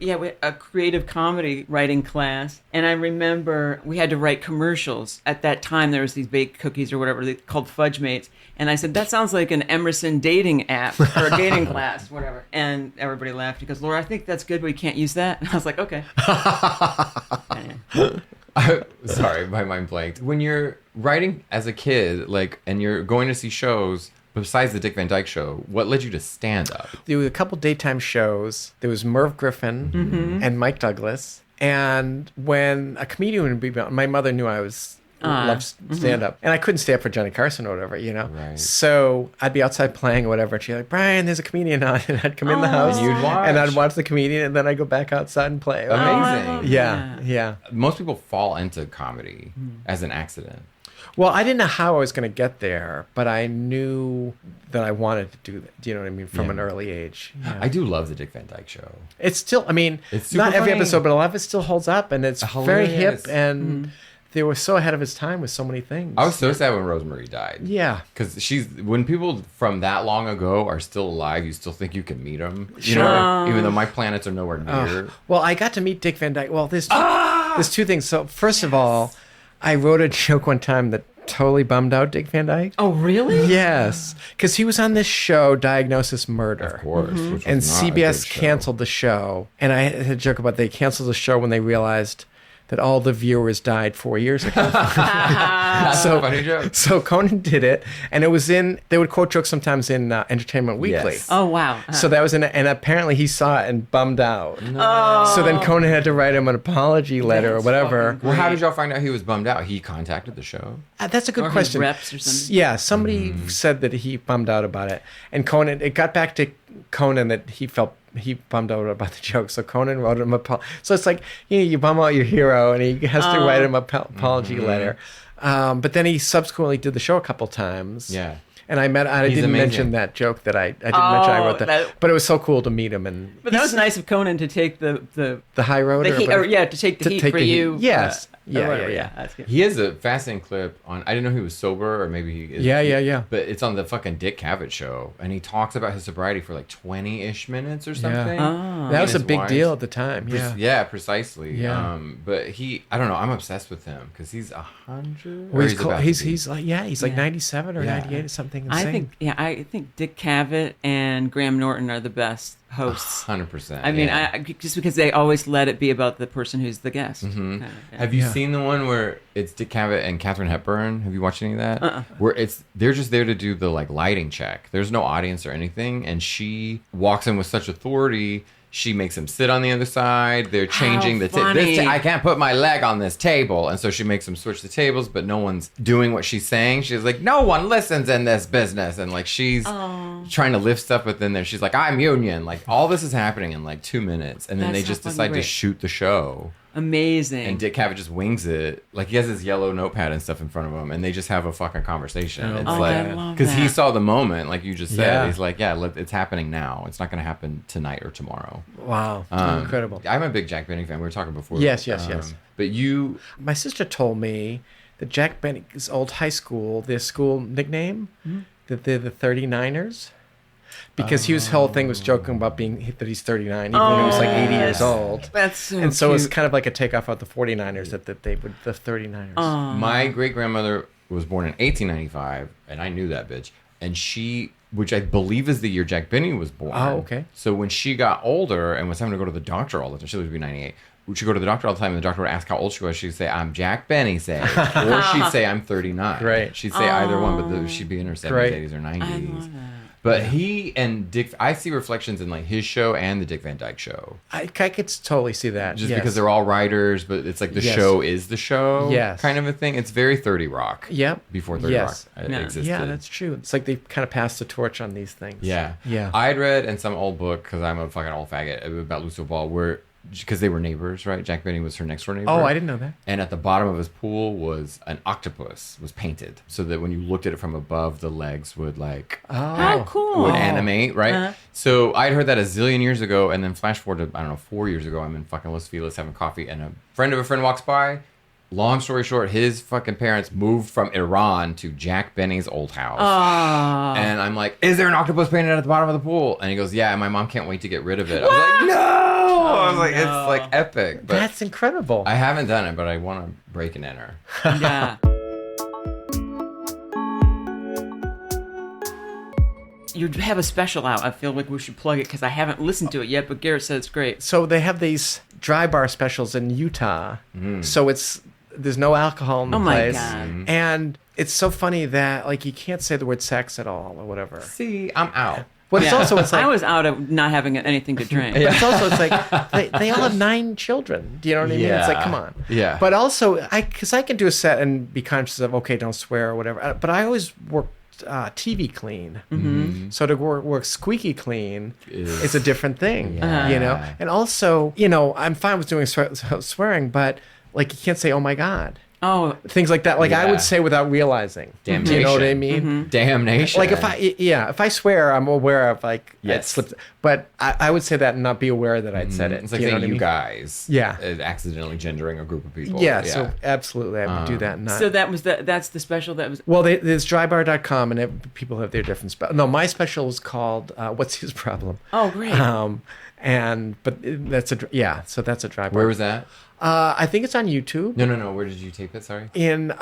yeah, a creative comedy writing class, and I remember we had to write commercials. At that time, there was these baked cookies or whatever they called Fudge Mates, and I said that sounds like an Emerson dating app or a dating class, whatever. And everybody laughed because Laura, I think that's good, but we can't use that. And I was like, okay. Sorry, my mind blanked. When you're writing as a kid, like, and you're going to see shows besides the Dick Van Dyke Show, what led you to stand up? There were a couple daytime shows. There was Merv Griffin and Mike Douglas. And when a comedian would be on, my mother knew I loved stand up, and I couldn't stay up for Johnny Carson or whatever, you know. Right. So I'd be outside playing or whatever, and she'd be like, "Brian, there's a comedian on," and I'd come in the house And you'd watch. and I'd watch the comedian, and then I'd go back outside and play. Amazing. Yeah. Most people fall into comedy as an accident. Well, I didn't know how I was going to get there, but I knew that I wanted to do that. Do you know what I mean? From Yeah. an early age. Yeah. I do love the Dick Van Dyke Show. It's still, I mean, It's super not every funny. episode, but a lot of it still holds up, and it's very Hilarious. hip, and they were so ahead of its time with so many things. I was so sad when Rosemary died. Yeah. Because when people from that long ago are still alive, you still think you can meet them. You Sure. know, even though my planets are nowhere near. Well, I got to meet Dick Van Dyke. Well, there's two things. So first of all, I wrote a joke one time that totally bummed out Dick Van Dyke. Oh, really? Yes, because he was on this show, Diagnosis Murder. Of course. Which was And not a CBS good show. canceled the show. And I had a joke about they canceled the show when they realized that all the viewers died 4 years ago. That's a funny joke. So Conan did it, and it was they would quote jokes sometimes in Entertainment Weekly. Yes. Oh, wow. So that was and apparently he saw it and bummed out. So then Conan had to write him an apology letter or That's whatever. fucking Well, how did y'all find out he was bummed out? He contacted the show. That's a good Or his question. reps or something? Yeah, somebody said that he bummed out about it, and Conan. It got back to Conan that he bummed out about the joke. So Conan wrote him So it's like you bum out your hero, and he has to write him an apology letter. But then he subsequently did the show a couple times. Yeah. And I He's didn't amazing. mention that joke that I didn't mention I wrote that. that- But it was so cool to meet him, and But that was nice of Conan to take the high road. heat, whatever. to take the heat for you. Yes. Or Yeah, whatever, yeah. That's good. He has a fascinating clip on. I didn't know he was sober, or maybe he is. Yeah. But it's on the fucking Dick Cavett show, and he talks about his sobriety for like 20-ish minutes or something. Oh. That was a His big wife- deal at the time. Yeah. Yeah, precisely. Yeah. But I don't know. I'm obsessed with him because he's 100. Well, Or he's about to be. he's like he's like Yeah. 97 or Yeah. 98 or something insane. I think Dick Cavett and Graham Norton are the best hosts. 100%. I mean, yeah. just because they always let it be about the person who's the guest. Mhm. Kind of, yeah. Have you Yeah. seen the one where it's Dick Cavett and Katharine Hepburn? Have you watched any of that? Where they're just there to do the like lighting check. There's no audience or anything, and she walks in with such authority She makes him sit on the other side. They're changing the funny. I can't put my leg on this table. And so she makes them switch the tables, but no one's doing what she's saying. She's like, no one listens in this business. And like she's trying to lift stuff within there. She's like, I'm union. Like all this is happening in like 2 minutes. And then That's they just so fucking decide to great. shoot the show. Amazing. And Dick Cavett just wings it. Like he has his yellow notepad and stuff in front of him, and they just have a fucking conversation. It's I like love because he that. saw the moment, like you just said. Yeah. He's like, yeah, it's happening now. It's not going to happen tonight or tomorrow. Wow. Incredible. I'm a big Jack Benny fan. We were talking before. Yes. But you, My sister told me that Jack Benny's old high school, their school nickname, that they're the 39ers. Because his whole thing was joking about that he's 39, even when he was like 80 years old. That's so And so it's cute. kind of like a takeoff of the 49ers that they would, the 39ers. my great grandmother was born in 1895, and I knew that bitch. And she, which I believe is the year Jack Benny was born. Oh, okay. So when she got older and was having to go to the doctor all the time, she would be 98. She'd go to the doctor all the time, and the doctor would ask how old she was. She'd say, I'm Jack Benny, say. Or she'd say, I'm 39. Great. She'd say either one, but she'd be in her 70s, Great. 80s, or 90s. I love that. But he and Dick, I see reflections in like his show and the Dick Van Dyke Show. I could totally see that. Just yes. because they're all writers, but it's like the Yes. show is the show Yes. kind of a thing. It's very 30 Rock. Yep. Before 30 Yes. Rock Yeah. existed. Yeah, that's true. It's like they kind of passed the torch on these things. Yeah. Yeah. I'd read in some old book, because I'm a fucking old faggot, about Lucille Ball, where, because they were neighbors, right? Jack Benny was her next door neighbor. Oh, I didn't know that. And at the bottom of his pool was an octopus, was painted, so that when you looked at it from above, the legs would like How cool. would animate, right? Uh-huh. So I'd heard that a zillion years ago, and then flash forward to, I don't know, 4 years ago, I'm in fucking Los Feliz having coffee, and a friend of a friend walks by. Long story short, his fucking parents moved from Iran to Jack Benny's old house. And I'm like, is there an octopus painted at the bottom of the pool? And he goes, yeah, and my mom can't wait to get rid of it. I was like, no! I was like, it's like epic. But That's incredible. I haven't done it, but I want to break and enter. Yeah. You have a special out. I feel like we should plug it because I haven't listened to it yet, but Garrett said it's great. So they have these dry bar specials in Utah. So there's no alcohol in the Oh my place. God. And it's so funny that like you can't say the word sex at all or whatever. See, I'm out. But it's Yeah. also it's like I was out of not having anything to drink. but it's also it's like they all have 9 children. Do you know what I mean? It's like Yeah. come on. Yeah. But also because I can do a set and be conscious of okay, don't swear or whatever. But I always work TV clean. So to work squeaky clean is a different thing, Yeah. you know. And also, I'm fine with doing swearing, but like you can't say, "Oh my God," Oh, things like that. Like I Yeah. would say without realizing. Do Damnation. you know what I mean? Damnation. Like if I swear, I'm aware of like I Yes. slipped, but I would say that and not be aware that I'd said it. It's like Do you know saying what I you mean? guys. Yeah. Accidentally gendering a group of people. Yeah, so absolutely, I would do that. And not, so that's the special that was. well, there's drybar.com and people have their different specials. No, my special is called "What's His Problem?" Oh, great. That's so that's a dry bar. Where was that? I think it's on YouTube No. Where did you tape it? Sorry. in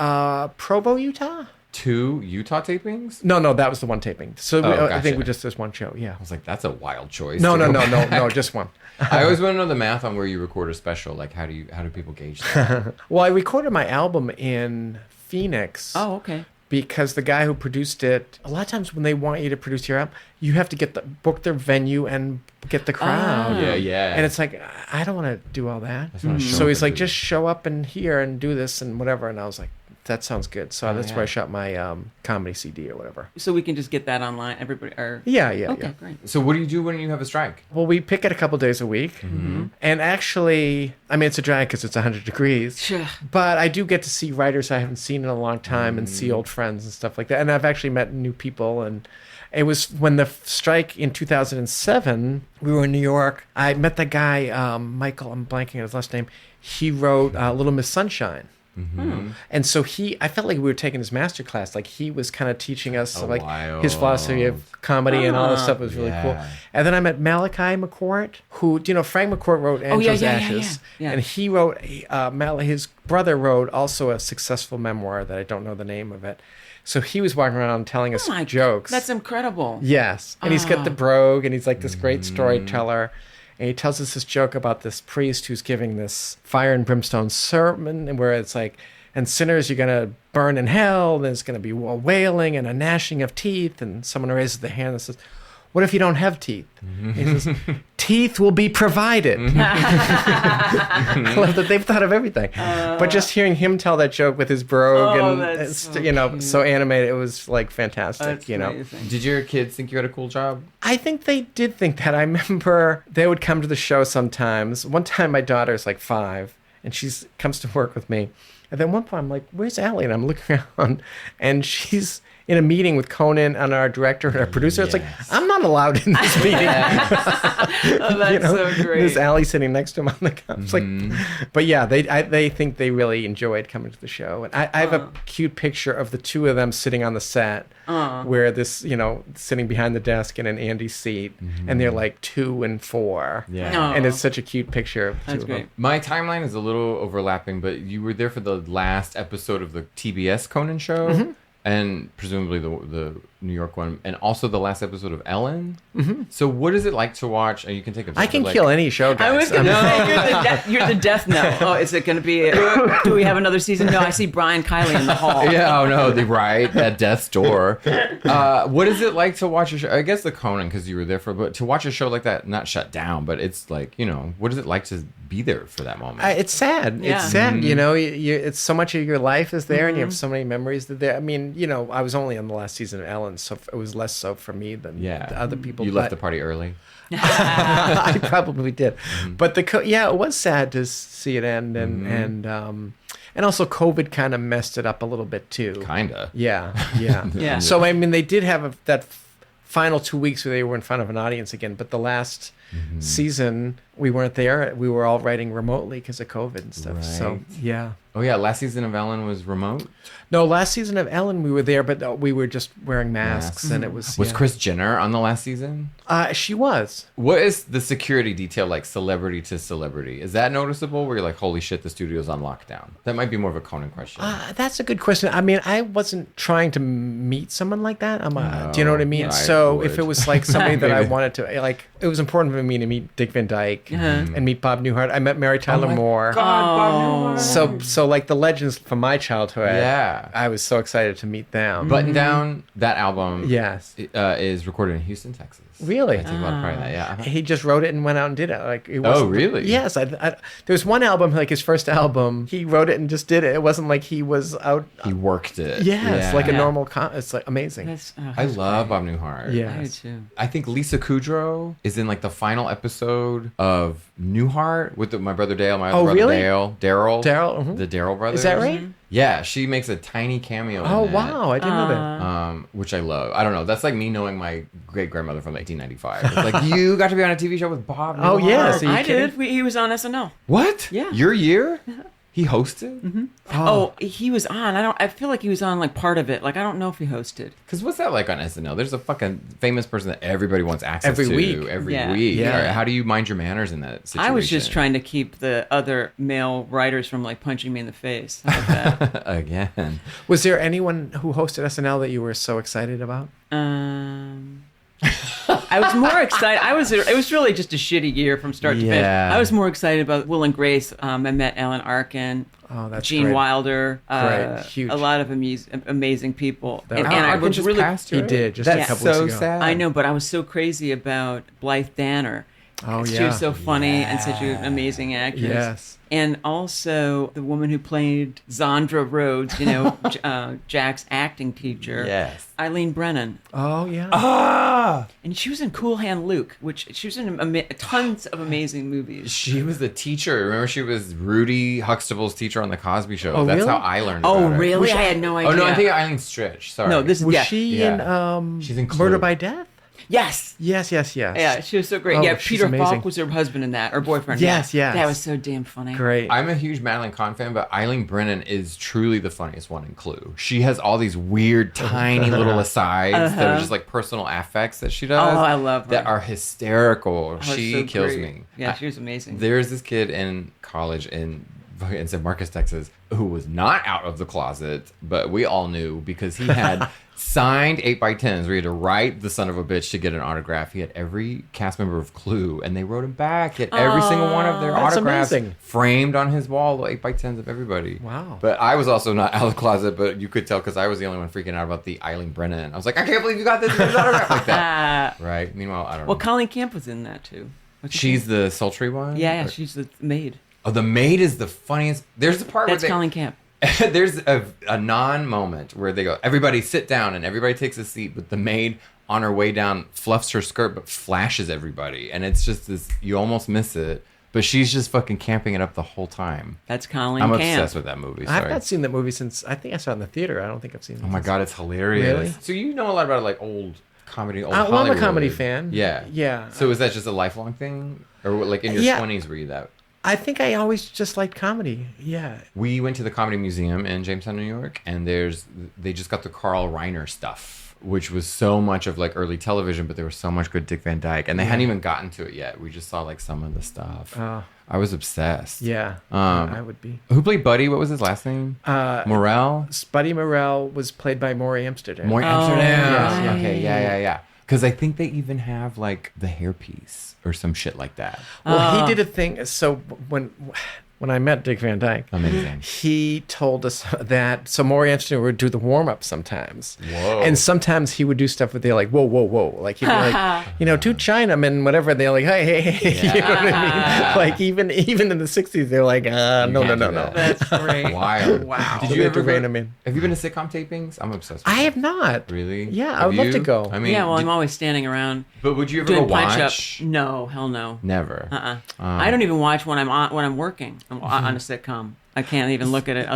Provo, Utah. 2 Utah tapings? No, that was the one taping. So I gotcha. think we just there's one show. Yeah. I was like, that's a wild choice. No, to no, go no, back. no, just one. I always want to know the math on where you record a special. Like, how do people gauge that? Well, I recorded my album in Phoenix. Oh, okay. Because the guy who produced it, a lot of times when they want you to produce your album, you have to book their venue and get the crowd. Yeah. And it's like, I don't want to do all that. just wanna show So up he's and like, do it. just show up and here and do this and whatever. And I was like, that sounds good. So that's where I shot my comedy CD or whatever. So we can just get that online. Everybody. Or Yeah. okay, great. So what do you do when you have a strike? Well, we pick it a couple days a week. And actually, I mean, it's a drag because it's 100 degrees. Sure. But I do get to see writers I haven't seen in a long time and see old friends and stuff like that. And I've actually met new people. And it was when the strike in 2007, we were in New York. I met the guy, Michael, I'm blanking on his last name. He wrote Little Miss Sunshine. And so I felt like we were taking his master class. Like he was kind of teaching us like his philosophy of comedy and all this stuff was really cool. And then I met Malachi McCourt, who, Frank McCourt wrote Angel's Ashes. Yeah. And he wrote, his brother wrote also a successful memoir that I don't know the name of it. So he was walking around telling us jokes. That's incredible. Yes. And he's got the brogue and he's like this great storyteller. And he tells us this joke about this priest who's giving this fire and brimstone sermon, and where it's like, and sinners, you're going to burn in hell, and there's going to be a wailing and a gnashing of teeth, and someone raises the hand and says, what if you don't have teeth? He says, teeth will be provided. I love that they've thought of everything. But just hearing him tell that joke with his brogue and, so animated, it was like fantastic, Amazing. Did your kids think you had a cool job? I think they did think that. I remember they would come to the show sometimes. One time my daughter's like 5 and she comes to work with me. And then one point I'm like, where's Allie? And I'm looking around and she's in a meeting with Conan and our director and our producer. It's like, I'm not allowed in this meeting. Oh, that's so great. There's Allie sitting next to him on the couch. But yeah, they think they really enjoyed coming to the show. And I have a cute picture of the two of them sitting on the set where this, sitting behind the desk and in Andy's seat. And they're like 2 and 4. Yeah. And it's such a cute picture of the two of them. My timeline is a little overlapping, but you were there for the last episode of the TBS Conan show. And presumably the New York one, and also the last episode of Ellen. So what is it like to watch? And you can take a. I can kill any show, guys. I was going to say you're the death note. Oh, is it going to be? Do we have another season? No, I see Brian Kiley in the hall. Yeah, oh no, at death's door. What is it like to watch a show? I guess the Conan, because you were there but to watch a show like that, not shut down, but it's like what is it like to be there for that moment? It's sad. Yeah. It's sad. It's so much of your life is there, and you have so many memories that there. I mean, I was only on the last season of Ellen, so it was less so for me than the other people. You left the party early. I probably did, but it was sad to see it end, and also COVID kind of messed it up a little bit too. Kinda. Yeah. So I mean, they did have that final 2 weeks where they were in front of an audience again, but the last season we weren't there. We were all writing remotely because of COVID and stuff. Right. So yeah. Oh yeah, last season of Ellen was remote. No, last season of Ellen we were there, but we were just wearing masks, and it was. Was Kris Jenner on the last season? She was. What is the security detail like, celebrity to celebrity? Is that noticeable? Where you're like, holy shit, the studio's on lockdown. That might be more of a Conan question. That's a good question. I mean, I wasn't trying to meet someone like that. Do you know what I mean? So if it was like somebody that I wanted to, like, it was important for me to meet Dick Van Dyke and meet Bob Newhart. I met Mary Tyler Moore. God, Bob Newhart. So like the legends from my childhood. Yeah. I was so excited to meet them. Button Down, that album. Yes. Is recorded in Houston, Texas. Really? I take a lot of pride in that. Yeah. He just wrote it and went out and did it. Like it Oh, really? Yes. There was one album, like his first album. He wrote it and just did it. It wasn't like he was out. He worked it. Yes, like a normal. It's like amazing. I love Bob Newhart. Yeah, I do too. I think Lisa Kudrow is in like the final episode of Newhart with my brother Dale, my other brother really? Daryl, Daryl, the Daryl brothers. Is that right? Yeah, she makes a tiny cameo. Oh in that, wow, I didn't know that. which I love. I don't know. That's like me knowing my great grandmother from 1895. It's like you got to be on a TV show with Bob Newhart. Oh yes, I did. He was on SNL. What? Yeah. Your year? He hosted? Oh, he was on. I feel like he was on like part of it. Like I don't know if he hosted. Because what's that like on SNL? There's a fucking famous person that everybody wants access Every to week. every Yeah. week. Yeah. How do you mind your manners in that situation? I was just trying to keep the other male writers from like punching me in the face. How about that? Again. Was there anyone who hosted SNL that you were so excited about? I was more excited. It was really just a shitty year from start to finish. Yeah. I was more excited about Will and Grace. I met Alan Arkin, Gene great. Wilder, Huge. a lot of amazing people. That- And Alan I Arkin was just really, passed He away? did just That's a couple so weeks ago. sad. I know, but I was so crazy about Blythe Danner. Oh She yeah. was so funny and such an amazing actress. Yes. And also the woman who played Zandra Rhodes, Jack's acting teacher. Yes. Eileen Brennan. Oh yeah. And she was in Cool Hand Luke, which she was in tons of amazing movies. She was the teacher. Remember, she was Rudy Huxtable's teacher on The Cosby Show. Oh, That's really? how I learned Oh, about her. really? I had no idea. Oh, no, I think Eileen Stritch. Sorry. No, this is... Was yeah. she Yeah. in She's in Clue. Murder by Death? Yes. Yes. Yeah, she was so great. Oh, yeah, she's Peter amazing. Falk was her husband in that, or boyfriend. Yes, yeah. yes. That was so damn funny. Great. I'm a huge Madeline Kahn fan, but Eileen Brennan is truly the funniest one in Clue. She has all these weird, tiny little asides that are just like personal affects that she does. Oh, I love her. That are hysterical. Oh, She so kills great. me. Yeah, she was amazing. There's this kid in college in in San Marcos, Texas, who was not out of the closet, but we all knew because he had signed 8x10s where he had to write the son of a bitch to get an autograph. He had every cast member of Clue, and they wrote him back. He had every single one of their autographs framed on his wall, 8x10s of everybody. Wow. But I was also not out of the closet, but you could tell because I was the only one freaking out about the Eileen Brennan. I was like, I can't believe you got this autograph like that. Right? Meanwhile, I don't know. Well, Colleen Camp was in that too. She's the sultry one? Yeah, she's the maid. Oh, the maid is the funniest. There's the part That's where Colleen Camp. there's a non-moment where they go, everybody sit down, and everybody takes a seat, but the maid on her way down fluffs her skirt but flashes everybody, and it's just this, you almost miss it, but she's just fucking camping it up the whole time. That's Colleen I'm Camp. obsessed with that movie. Sorry. I've not seen that movie since, I think I saw it in the theater. I don't think I've seen it. Oh my God, it's hilarious. Really? So you know a lot about like old comedy, old well, I'm a Hollywood. comedy fan. Yeah. Yeah. So is that just a lifelong thing? Or like in your 20s were you that? I think I always just liked comedy. Yeah. We went to the Comedy Museum in Jamestown, New York, and they just got the Carl Reiner stuff, which was so much of like early television, but there was so much good Dick Van Dyke, and they hadn't even gotten to it yet. We just saw like some of the stuff. I was obsessed. Yeah. I would be. Who played Buddy? What was his last name? Morell? Buddy Morell was played by Maury Amsterdam. Maury Amsterdam. Yes. Okay, yeah. Because I think they even have like the hairpiece or some shit like that. Well, he did a thing. So when I met Dick Van Dyke, amazing, he told us that so Maury Amsterdam would do the warm up sometimes. Whoa. And sometimes he would do stuff where they're like, whoa. Like he'd be like, two Chinamen, whatever. They're like, hey. Yeah. You know what I mean? Like even in the 60s, they're like, no. That's great. Wild. Wow. Did you ever rein him in? Have you been to sitcom tapings? I'm obsessed with I have not. Really? Yeah, I Have would love to you? go. I mean, Yeah, well, I'm always standing around. But would you ever doing go punch-up. watch? No, hell no. Never. I don't even watch when I'm working on a sitcom. I can't even look at it.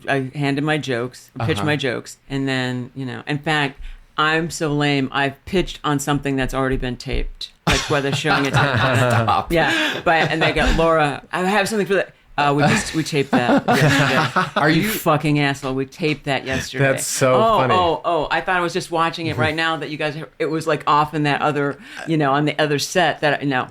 I hand in my jokes, pitch my jokes, and then In fact, I'm so lame. I've pitched on something that's already been taped, like whether showing it to Stop. Yeah, and they go, Laura, I have something for that. We taped that yesterday. Are you fucking asshole? We taped that yesterday. That's so funny. Oh! I thought I was just watching it right now. That you guys, it was like off in that other, on the other set. No.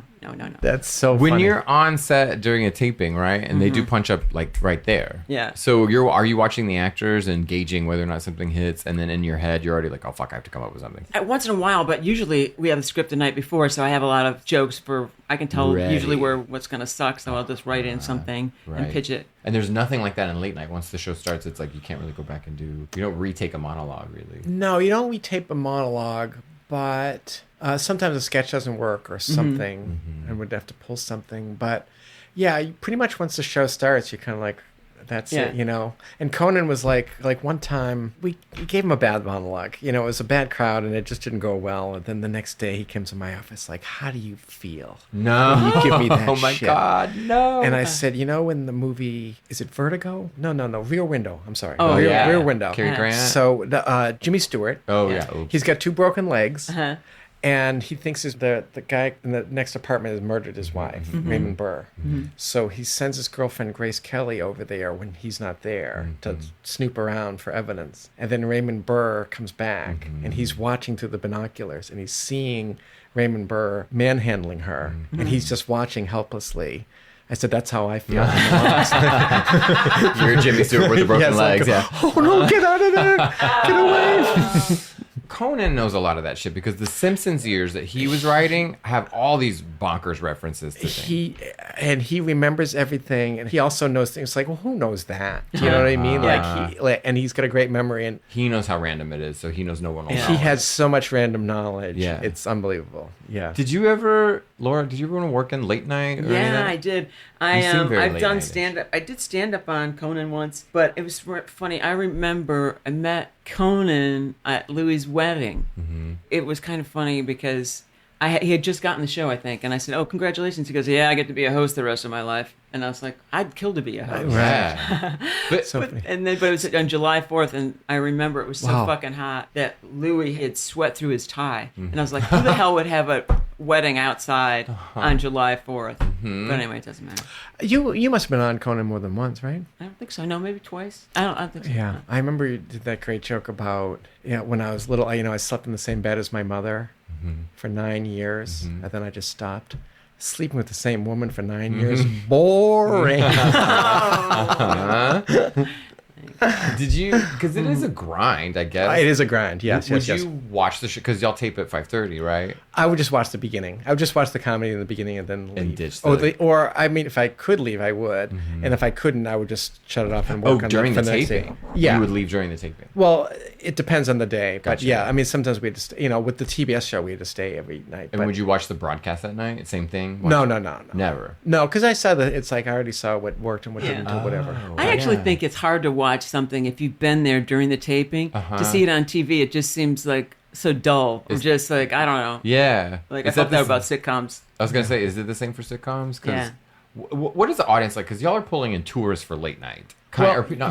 That's so when funny. you're on set during a taping, right, and they do punch up like right there. Yeah. So are you watching the actors and gauging whether or not something hits, and then in your head you're already like, oh fuck, I have to come up with something. Once in a while, but usually we have the script the night before, so I have a lot of jokes I can tell usually what's gonna suck, so I'll just write in something and pitch it. And there's nothing like that in late night. Once the show starts, it's like you can't really go back and you don't retake a monologue really. No, you don't retape a monologue, but sometimes a sketch doesn't work or something, and would have to pull something. But yeah, pretty much once the show starts, you're kind of like, that's it, And Conan was like one time we gave him a bad monologue. It was a bad crowd and it just didn't go well. And then the next day he came to my office like, how do you feel? No. When you give me that Oh my shit? God, no. And I said, in the movie, is it Vertigo? No, Rear Window. I'm sorry. Oh, Rear Window. Cary Grant. So Jimmy Stewart. Oh yeah. Oops. He's got 2 broken legs. And he thinks the guy in the next apartment has murdered his wife, Raymond Burr. So he sends his girlfriend, Grace Kelly, over there when he's not there to snoop around for evidence. And then Raymond Burr comes back, and he's watching through the binoculars, and he's seeing Raymond Burr manhandling her, and he's just watching helplessly. I said, that's how I feel. You're Jimmy Stewart with the broken legs. Oh no, get out of there. Get away. Conan knows a lot of that shit because the Simpsons years that he was writing have all these bonkers references to things. He remembers everything, and he also knows things like, well, who knows that? You know what I mean? And he's got a great memory, and he knows how random it is, so he knows no one will know. He has so much random knowledge. Yeah. It's unbelievable. Yeah. Laura, did you ever want to work in late night? Or Yeah, I did. I've done stand-up. I did stand-up on Conan once, but it was funny. I remember I met Conan at Louis' wedding. It was kind of funny because he had just gotten the show, I think, and I said, "Oh, congratulations!" He goes, "Yeah, I get to be a host the rest of my life." And I was like, "I'd kill to be a host." Yeah. But it was on July 4th, and I remember it was so fucking hot that Louis had sweat through his tie, and I was like, "Who the hell would have a wedding outside on July 4th?" But anyway, it doesn't matter. You must have been on Conan more than once, right? I don't think so. No, maybe twice. I don't think so. Yeah, I remember you did that great joke about when I was little. I slept in the same bed as my mother for 9 years, and then I just stopped. Sleeping with the same woman for 9 years, boring. Did you? Because it is a grind, I guess. It is a grind. Yes. Would yes. you watch the show? Because y'all tape at 5:30, right? I would just watch the beginning. I would just watch the comedy in the beginning and then leave. And ditch or I mean, if I could leave, I would. And if I couldn't, I would just shut it off and work on during the for next taping. day. Yeah. You would leave during the taping. Well, it depends on the day, but Gotcha. yeah, I mean, sometimes we had to, with the TBS show, we had to stay every night. And would you watch the broadcast that night? Same thing? No. Never. No, because I saw that it's like I already saw what worked and what didn't, or whatever. I actually think it's hard to watch something if you've been there during the taping. To see it on TV, it just seems like so dull. Or just like, I don't know. Yeah. Like, I felt that about sitcoms. I was going to say, is it the same for sitcoms? 'Cause Yeah. What is the audience like? Because y'all are pulling in tourists for late night.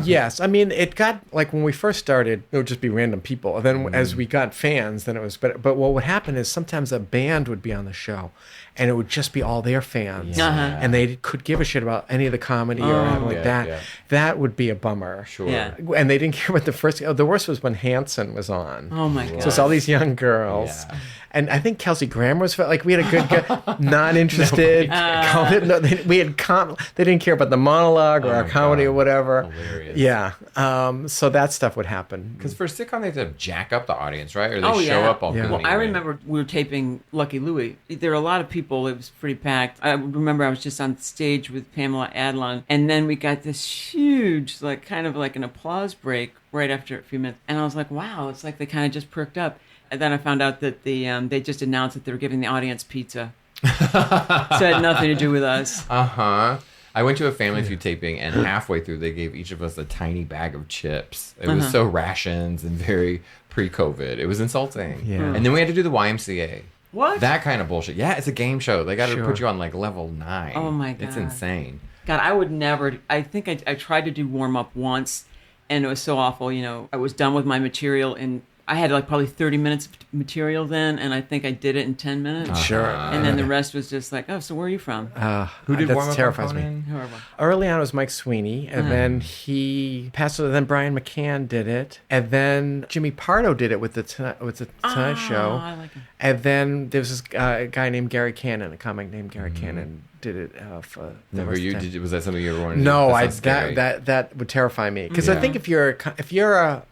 Yes. I mean, it got, like, when we first started, it would just be random people. And then as we got fans, then it was better. But what would happen is sometimes a band would be on the show, and it would just be all their fans. Yeah. And they could give a shit about any of the comedy or anything like that. Yeah. That would be a bummer. Sure. Yeah. And they didn't care about the first. The worst was when Hanson was on. Oh, my God. So it's all these young girls. Yeah. And I think Kelsey Grammer was like, we had a good guy, not interested. They didn't care about the monologue or our comedy or whatever. Hilarious. Yeah. So that stuff would happen. Because for a sitcom, they have to jack up the audience, right? Or they show up all Yeah. good Well, I anyway. remember we were taping Lucky Louie. There were a lot of people. It was pretty packed. I remember I was just on stage with Pamela Adlon, and then we got this huge, like, kind of like an applause break right after a few minutes. And I was like, wow, it's like they kind of just perked up. And then I found out that they just announced that they were giving the audience pizza. So it had nothing to do with us. I went to a Family Feud taping, and halfway through, they gave each of us a tiny bag of chips. It was so rations and very pre-COVID. It was insulting. Yeah. And then we had to do the YMCA. What? That kind of bullshit. Yeah, it's a game show. They got to Sure. put you on like level 9. Oh, my God. It's insane. God, I would never. I think I tried to do warm up once, and it was so awful. I was done with my material, and I had like probably 30 minutes of material then, and I think I did it in 10 minutes. Sure. And then the rest was just like, oh, so where are you from? Who did that warm up terrifies on me. Conan? Whoever. Early on, it was Mike Sweeney, and then he passed it. Then Brian McCann did it, and then Jimmy Pardo did it with the Tonight Show. I like him. And then there was this guy named Gary Cannon, a comic named Gary Cannon, did it for. the Never rest you? of the time. Was that something you ever wanted to do? No, That sounds scary. that would terrify me because I think if you're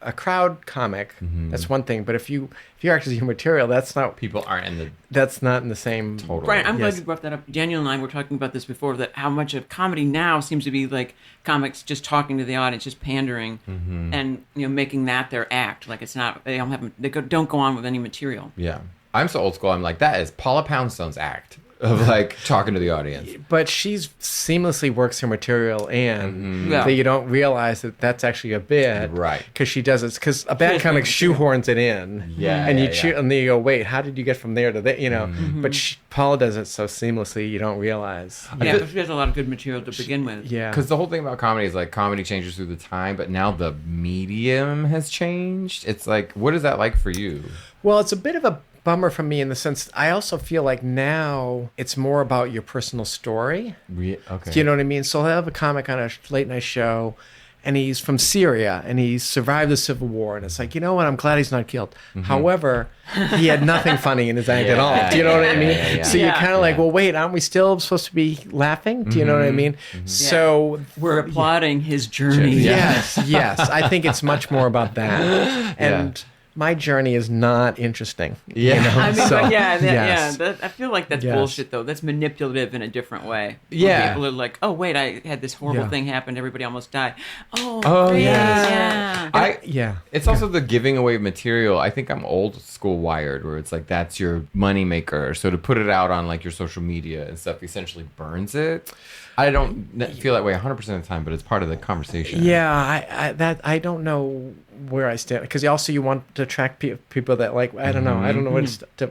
a crowd comic, that's one thing. But if you're actually your material, that's not People aren't in the in the same. total. Brian, I'm Yes. glad you brought that up. Daniel and I were talking about this before, that how much of comedy now seems to be like comics just talking to the audience, just pandering, and making that their act. Like it's not they don't go on with any material. Yeah. I'm so old school. I'm like, that is Paula Poundstone's act of like talking to the audience. But she's seamlessly works her material, and Yeah. that you don't realize that that's actually a bit, Right. Because she does it. Because a bad comic shoehorns it in, Yeah, and yeah, yeah. and then you go, wait, how did you get from there to there? But Paula does it so seamlessly, you don't realize. Yeah, but she has a lot of good material to begin with. Yeah, Because the whole thing about comedy is like comedy changes through the time, but now the medium has changed. It's like, what is that like for you? well, it's a bit of a bummer for me in the sense I also feel like now it's more about your personal story. Okay. Do you know what I mean? So I'll have a comic on a late night show, and he's from Syria, and he survived the Civil War, and it's like, you know what? I'm glad he's not killed. However, he had nothing funny in his act at all. Do you know what I mean? yeah. So you're kind of like, Yeah. well, wait, aren't we still supposed to be laughing? Do you know what I mean? So We're applauding his journey. yes, I think it's much more about that. And my journey is not interesting. Yeah. You know? I mean, So, but yes. I feel like that's Yes. bullshit, though. That's manipulative in a different way. Where Yeah. people are like, oh, wait, I had this horrible Yeah. thing happen. Everybody almost died. Oh, Oh, great. yes. Yeah. Yeah. It's also the giving away of material. I think I'm old school wired, where it's like that's your money maker. So to put it out on like your social media and stuff essentially burns it. I don't feel that way 100% of the time, but it's part of the conversation. Yeah, I don't know where I stand because also you want to attract people that like I don't know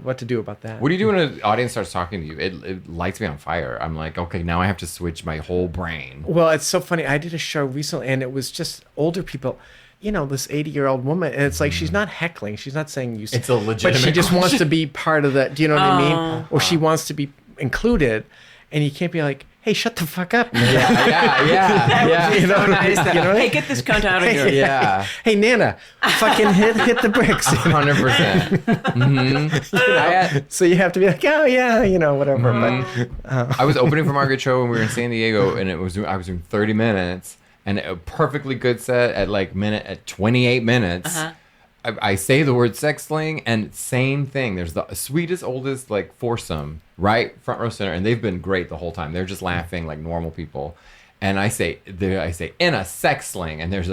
what to do about that. What do you do when an audience starts talking to you? It lights me on fire. I'm like, okay, now I have to switch my whole brain. Well, it's so funny. I did a show recently, and it was just older people. This 80-year-old woman, and it's like she's not heckling. She's not saying you. It's a legitimate But she just wants question. to be part of that. Do you know what I mean? Or she wants to be included, and you can't be like, "Hey, shut the fuck up." Yeah. You know, nice. you know what I Hey, mean? get this cunt out of here. Yeah. Hey, Nana, fucking hit the bricks. 100%. So you have to be like, oh yeah, whatever. But I was opening for Margaret Cho when we were in San Diego, and I was doing 30 minutes. and a perfectly good set at 28 minutes. I say the word sex sling, and same thing. There's the sweetest, oldest foursome right front row center, and they've been great the whole time. They're just laughing like normal people, and I say in a sex sling, and there's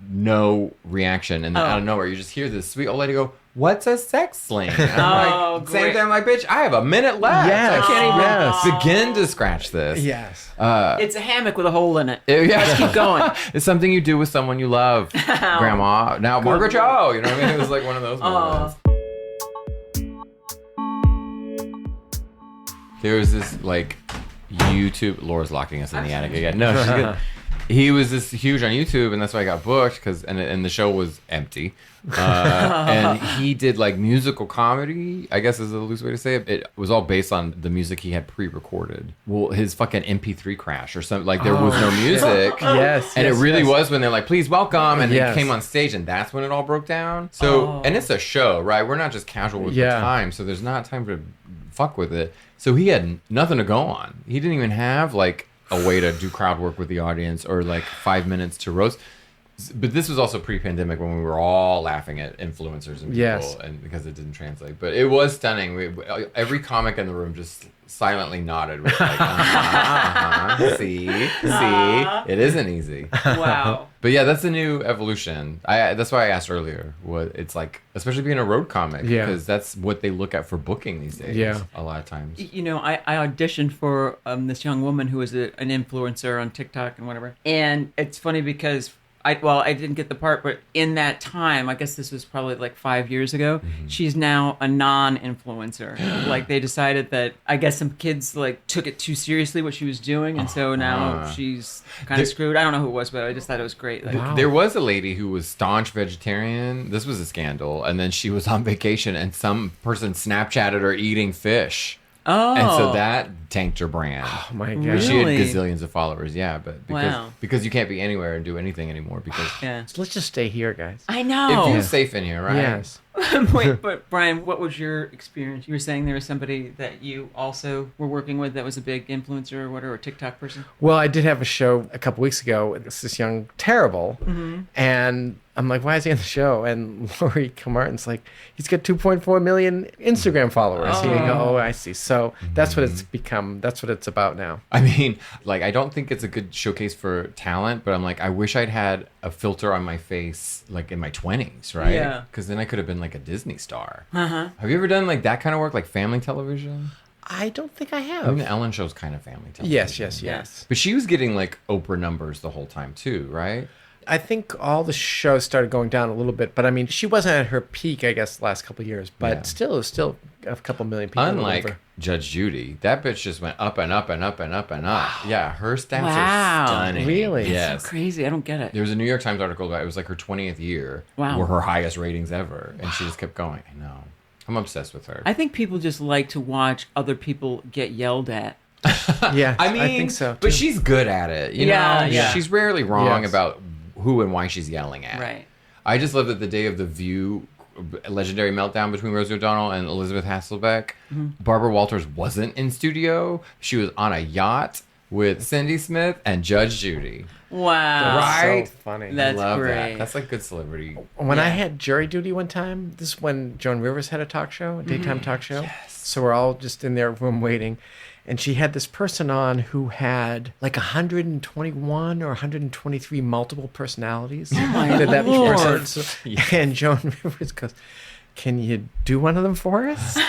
no reaction, and then out of nowhere you just hear this sweet old lady go, "What's a sex sling?" And I'm like, same thing. I'm like, bitch, I have a minute left. Yes. I can't even begin to scratch this. Yes. It's a hammock with a hole in it. Let's keep going. It's something you do with someone you love, Grandma. Now, Margaret Cho. You know what I mean? It was like one of those moments. There was this YouTube. Laura's locking us in the attic again. No, she's good. He was this huge on YouTube, and that's why I got booked and the show was empty. And he did musical comedy, I guess is the loose way to say it. It was all based on the music he had pre-recorded. Well, his fucking MP3 crash or something. There was no music. Yes. And it really was when they're like, "Please welcome," and they came on stage, and that's when it all broke down. So, and it's a show, right? We're not just casual with the time, so there's not time to fuck with it. So he had nothing to go on. He didn't even have a way to do crowd work with the audience or 5 minutes to roast. But this was also pre-pandemic when we were all laughing at influencers and people, and because it didn't translate. But it was stunning. Every comic in the room just silently nodded with see, it isn't easy. Wow. But yeah, that's a new evolution. That's why I asked earlier what it's like, especially being a road comic, because that's what they look at for booking these days. Yeah, a lot of times. I auditioned for this young woman who was an influencer on TikTok and whatever, and it's funny because I didn't get the part, but in that time, I guess this was probably 5 years ago, she's now a non-influencer. They decided that, I guess some kids took it too seriously what she was doing, and so now she's kind of screwed. I don't know who it was, but I just thought it was great. There was a lady who was staunch vegetarian. This was a scandal, and then she was on vacation, and some person Snapchatted her eating fish. Oh. And so that tanked her brand. Oh my God. Really? She had gazillions of followers, but because you can't be anywhere and do anything anymore because So let's just stay here, guys. I know. It feels safe in here, right? Yes. Wait, but Brian, what was your experience? You were saying there was somebody that you also were working with that was a big influencer or whatever, a TikTok person? Well, I did have a show a couple weeks ago. It's this young terrible, and I'm like, why is he on the show? And Lori Kilmartin's like, he's got 2.4 million Instagram followers. Oh. You go, I see. So that's what it's become. That's what it's about now. I mean, I don't think it's a good showcase for talent, but I'm like, I wish I'd had a filter on my face in my 20s, right? Yeah. Because then I could have been a Disney star. Uh-huh. Have you ever done that kind of work, family television? I don't think I have. I mean, the Ellen Show's kind of family television. Yes. But she was getting Oprah numbers the whole time too, right? I think all the shows started going down a little bit, but I mean, she wasn't at her peak, I guess, the last couple of years, but still, it was still a couple million people. Unlike Judge Judy, that bitch just went up and up and up and up and up. Yeah, her stats are stunning. Really? Yes. That's so crazy. I don't get it. There was a New York Times article about it was her 20th year were her highest ratings ever, and she just kept going. I know. I'm obsessed with her. I think people just like to watch other people get yelled at. Yeah, I think so, too. But she's good at it. You know? Yeah. She's rarely wrong about who and why she's yelling at. Right. I just love that the day of the View legendary meltdown between Rosie O'Donnell and Elizabeth Hasselbeck, Barbara Walters wasn't in studio. She was on a yacht with Cindy Smith and Judge Judy. Wow. Right? So funny. That's I love great. that. That's good celebrity. When I had jury duty one time, this is when Joan Rivers had a talk show, a daytime talk show. Yes. So we're all just in their room waiting. And she had this person on who had 121 or 123 multiple personalities. Oh my Lord. Person. And Joan Rivers goes, "Can you do one of them for us?" And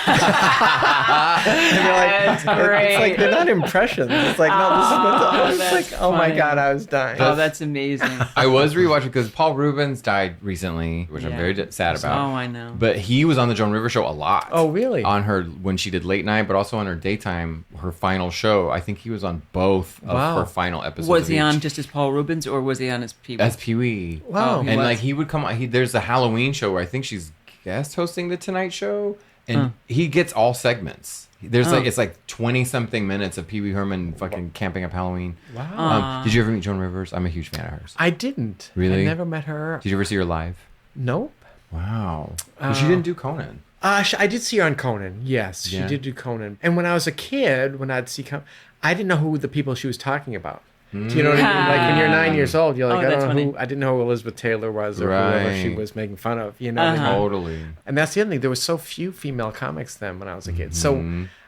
That's great. It's they're not impressions. It's no, this is oh my God, I was dying. Oh, that's amazing. I was rewatching because Paul Rubens died recently, which I'm very sad about. Oh, I know. But he was on the Joan Rivers show a lot. Oh, really? On her, when she did late night, but also on her daytime, her final show. I think he was on both of her final episodes. Was he on just as Paul Rubens or was he on as Pee-wee? As Pee-wee. Wow. And he would come on, there's a Halloween show where I think she's guest hosting the Tonight Show, and he gets all segments. There's it's 20 something minutes of Pee Wee Herman fucking camping up Halloween. Wow. Did you ever meet Joan Rivers? I'm a huge fan of hers. I didn't. Really? I never met her. Did you ever see her live? Nope. Wow. But she didn't do Conan. I did see her on Conan. Yes, she did do Conan. And when I was a kid, when I'd see Conan, I didn't know who the people she was talking about. Do you know what I mean? Like when you're 9 years old, you're like, that's I funny. didn't know who Elizabeth Taylor was or whoever she was making fun of. You know what I mean? Totally. And that's the other thing. There was so few female comics then when I was a kid. So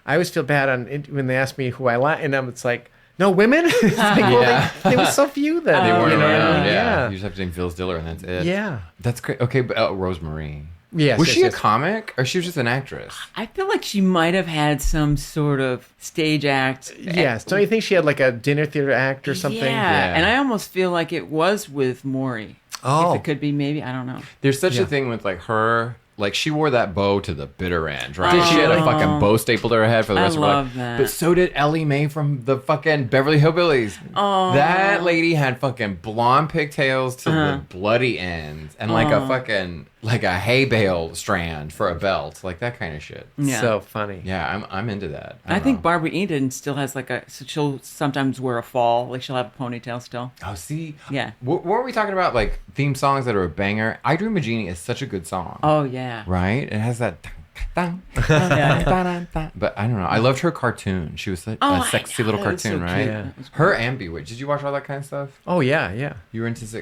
I always feel bad when they ask me who I like, and it's like, no women. It's like, well, there was so few then. They weren't you know what I around. mean? Yeah. You just have to name Phil Diller, and that's it. Yeah. That's great. Okay, but Rosemary. Yes. Was yes, she yes. a comic, or she was just an actress? I feel like she might have had some sort of stage act. Yes. Don't you think she had like a dinner theater act or something? Yeah. And I almost feel like it was with Maury. Oh. If it could be, maybe. I don't know. There's such Yeah. a thing with like her. Like she wore that bow to the bitter end, right? She had a fucking bow stapled to her head for the rest of her life. I love that. But so did Ellie Mae from the fucking Beverly Hillbillies. Oh. That lady had fucking blonde pigtails to the bloody ends and like a fucking like a hay bale strand for a belt, like that kind of shit. Yeah. So funny. Yeah, I'm into that. I think Barbara Eden still has like so she'll sometimes wear a fall, like she'll have a ponytail still. Oh, see, Yeah. What were we talking about? Like theme songs that are a banger. I Dream of Jeannie is such a good song. Oh yeah. Right? It has that. But I don't know. I loved her cartoon. She was such a sexy little that was cartoon, so right? cute. Yeah. Her and Bewitched. Did you watch all that kind of stuff? Oh yeah, yeah.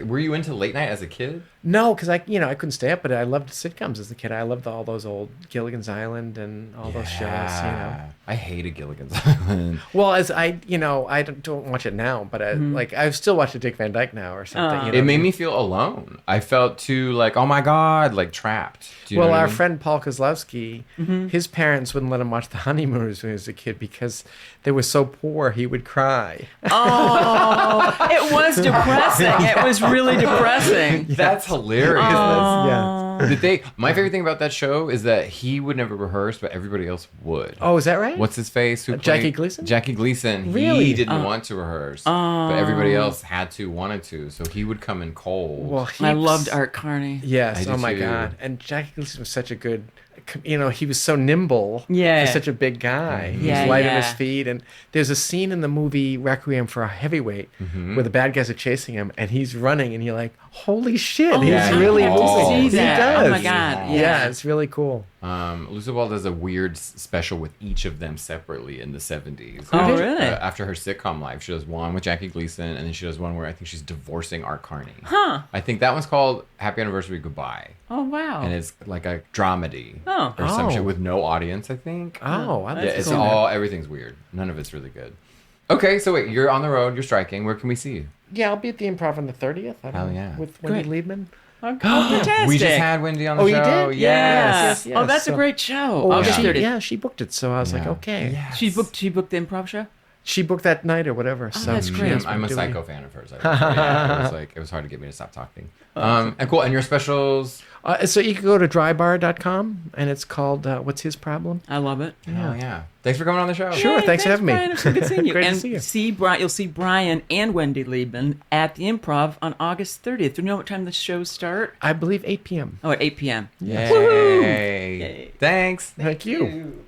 Were you into late night as a kid? No, because I couldn't stay up, but I loved sitcoms as a kid. I loved all those old Gilligan's Island and all those shows. I hated Gilligan's Island. Well, as I don't watch it now, but I still watch the Dick Van Dyke now or something. It made me feel alone. I felt too like, oh my god, like trapped. Do you know what I our mean? friend Paul Kozlowski, his parents wouldn't let him watch The Honeymooners when he was a kid because they were so poor he would cry. Oh, it was depressing. It was really depressing. That's hilarious. Yeah. My favorite thing about that show is that he would never rehearse, but everybody else would. Oh, is that right? What's his face? Who Jackie played- Gleason? Jackie Gleason. Really? He didn't want to rehearse, but everybody else wanted to. So he would come in cold. Well, I loved Art Carney. Yes. I do Oh my too. God. And Jackie Gleason was such a good. He was so nimble. Yeah. For such a big guy. He Yeah, was light on yeah. his feet. And there's a scene in the movie Requiem for a Heavyweight where the bad guys are chasing him and he's running and you're like, holy shit. Oh, he's yeah, really I have to moving. see He that. does. Oh my God. Yeah, it's really cool. Lucille Ball does a weird special with each of them separately in the 70s. Oh, really? After her sitcom life, she does one with Jackie Gleason, and then she does one where I think she's divorcing Art Carney. Huh. I think that one's called Happy Anniversary Goodbye. Oh wow. And it's like a dramedy Oh. or some Oh. shit with no audience, I think. Oh, Yeah, that's it's cool. all, everything's weird. None of it's really good. Okay, so wait, you're on the road, you're striking. Where can we see you? Yeah, I'll be at the Improv on the 30th. I don't Hell know, yeah. With Wendy Great. Liebman. Oh, fantastic. We just had Wendy on the Oh, show. you did? Yes. Yeah. Oh, that's a So- great show. Oh, August she, 30th. yeah, she booked it. So I was like, Yeah. okay. Yes. She booked the improv show. She booked that night or whatever. So that's great. has I'm been a doing psycho fan of hers. It was hard to get me to stop talking. And cool. And your specials? So you can go to drybar.com and it's called What's His Problem? I love it. Oh yeah. Thanks for coming on the show. Sure. Yay, thanks for having me. Brian. It's good seeing you. Great to And see you. you'll see Brian and Wendy Liebman at the Improv on August 30th. Do you know what time the shows start? I believe 8 p.m. Oh, at 8 p.m. Yay. Yay. Thanks. Thank you.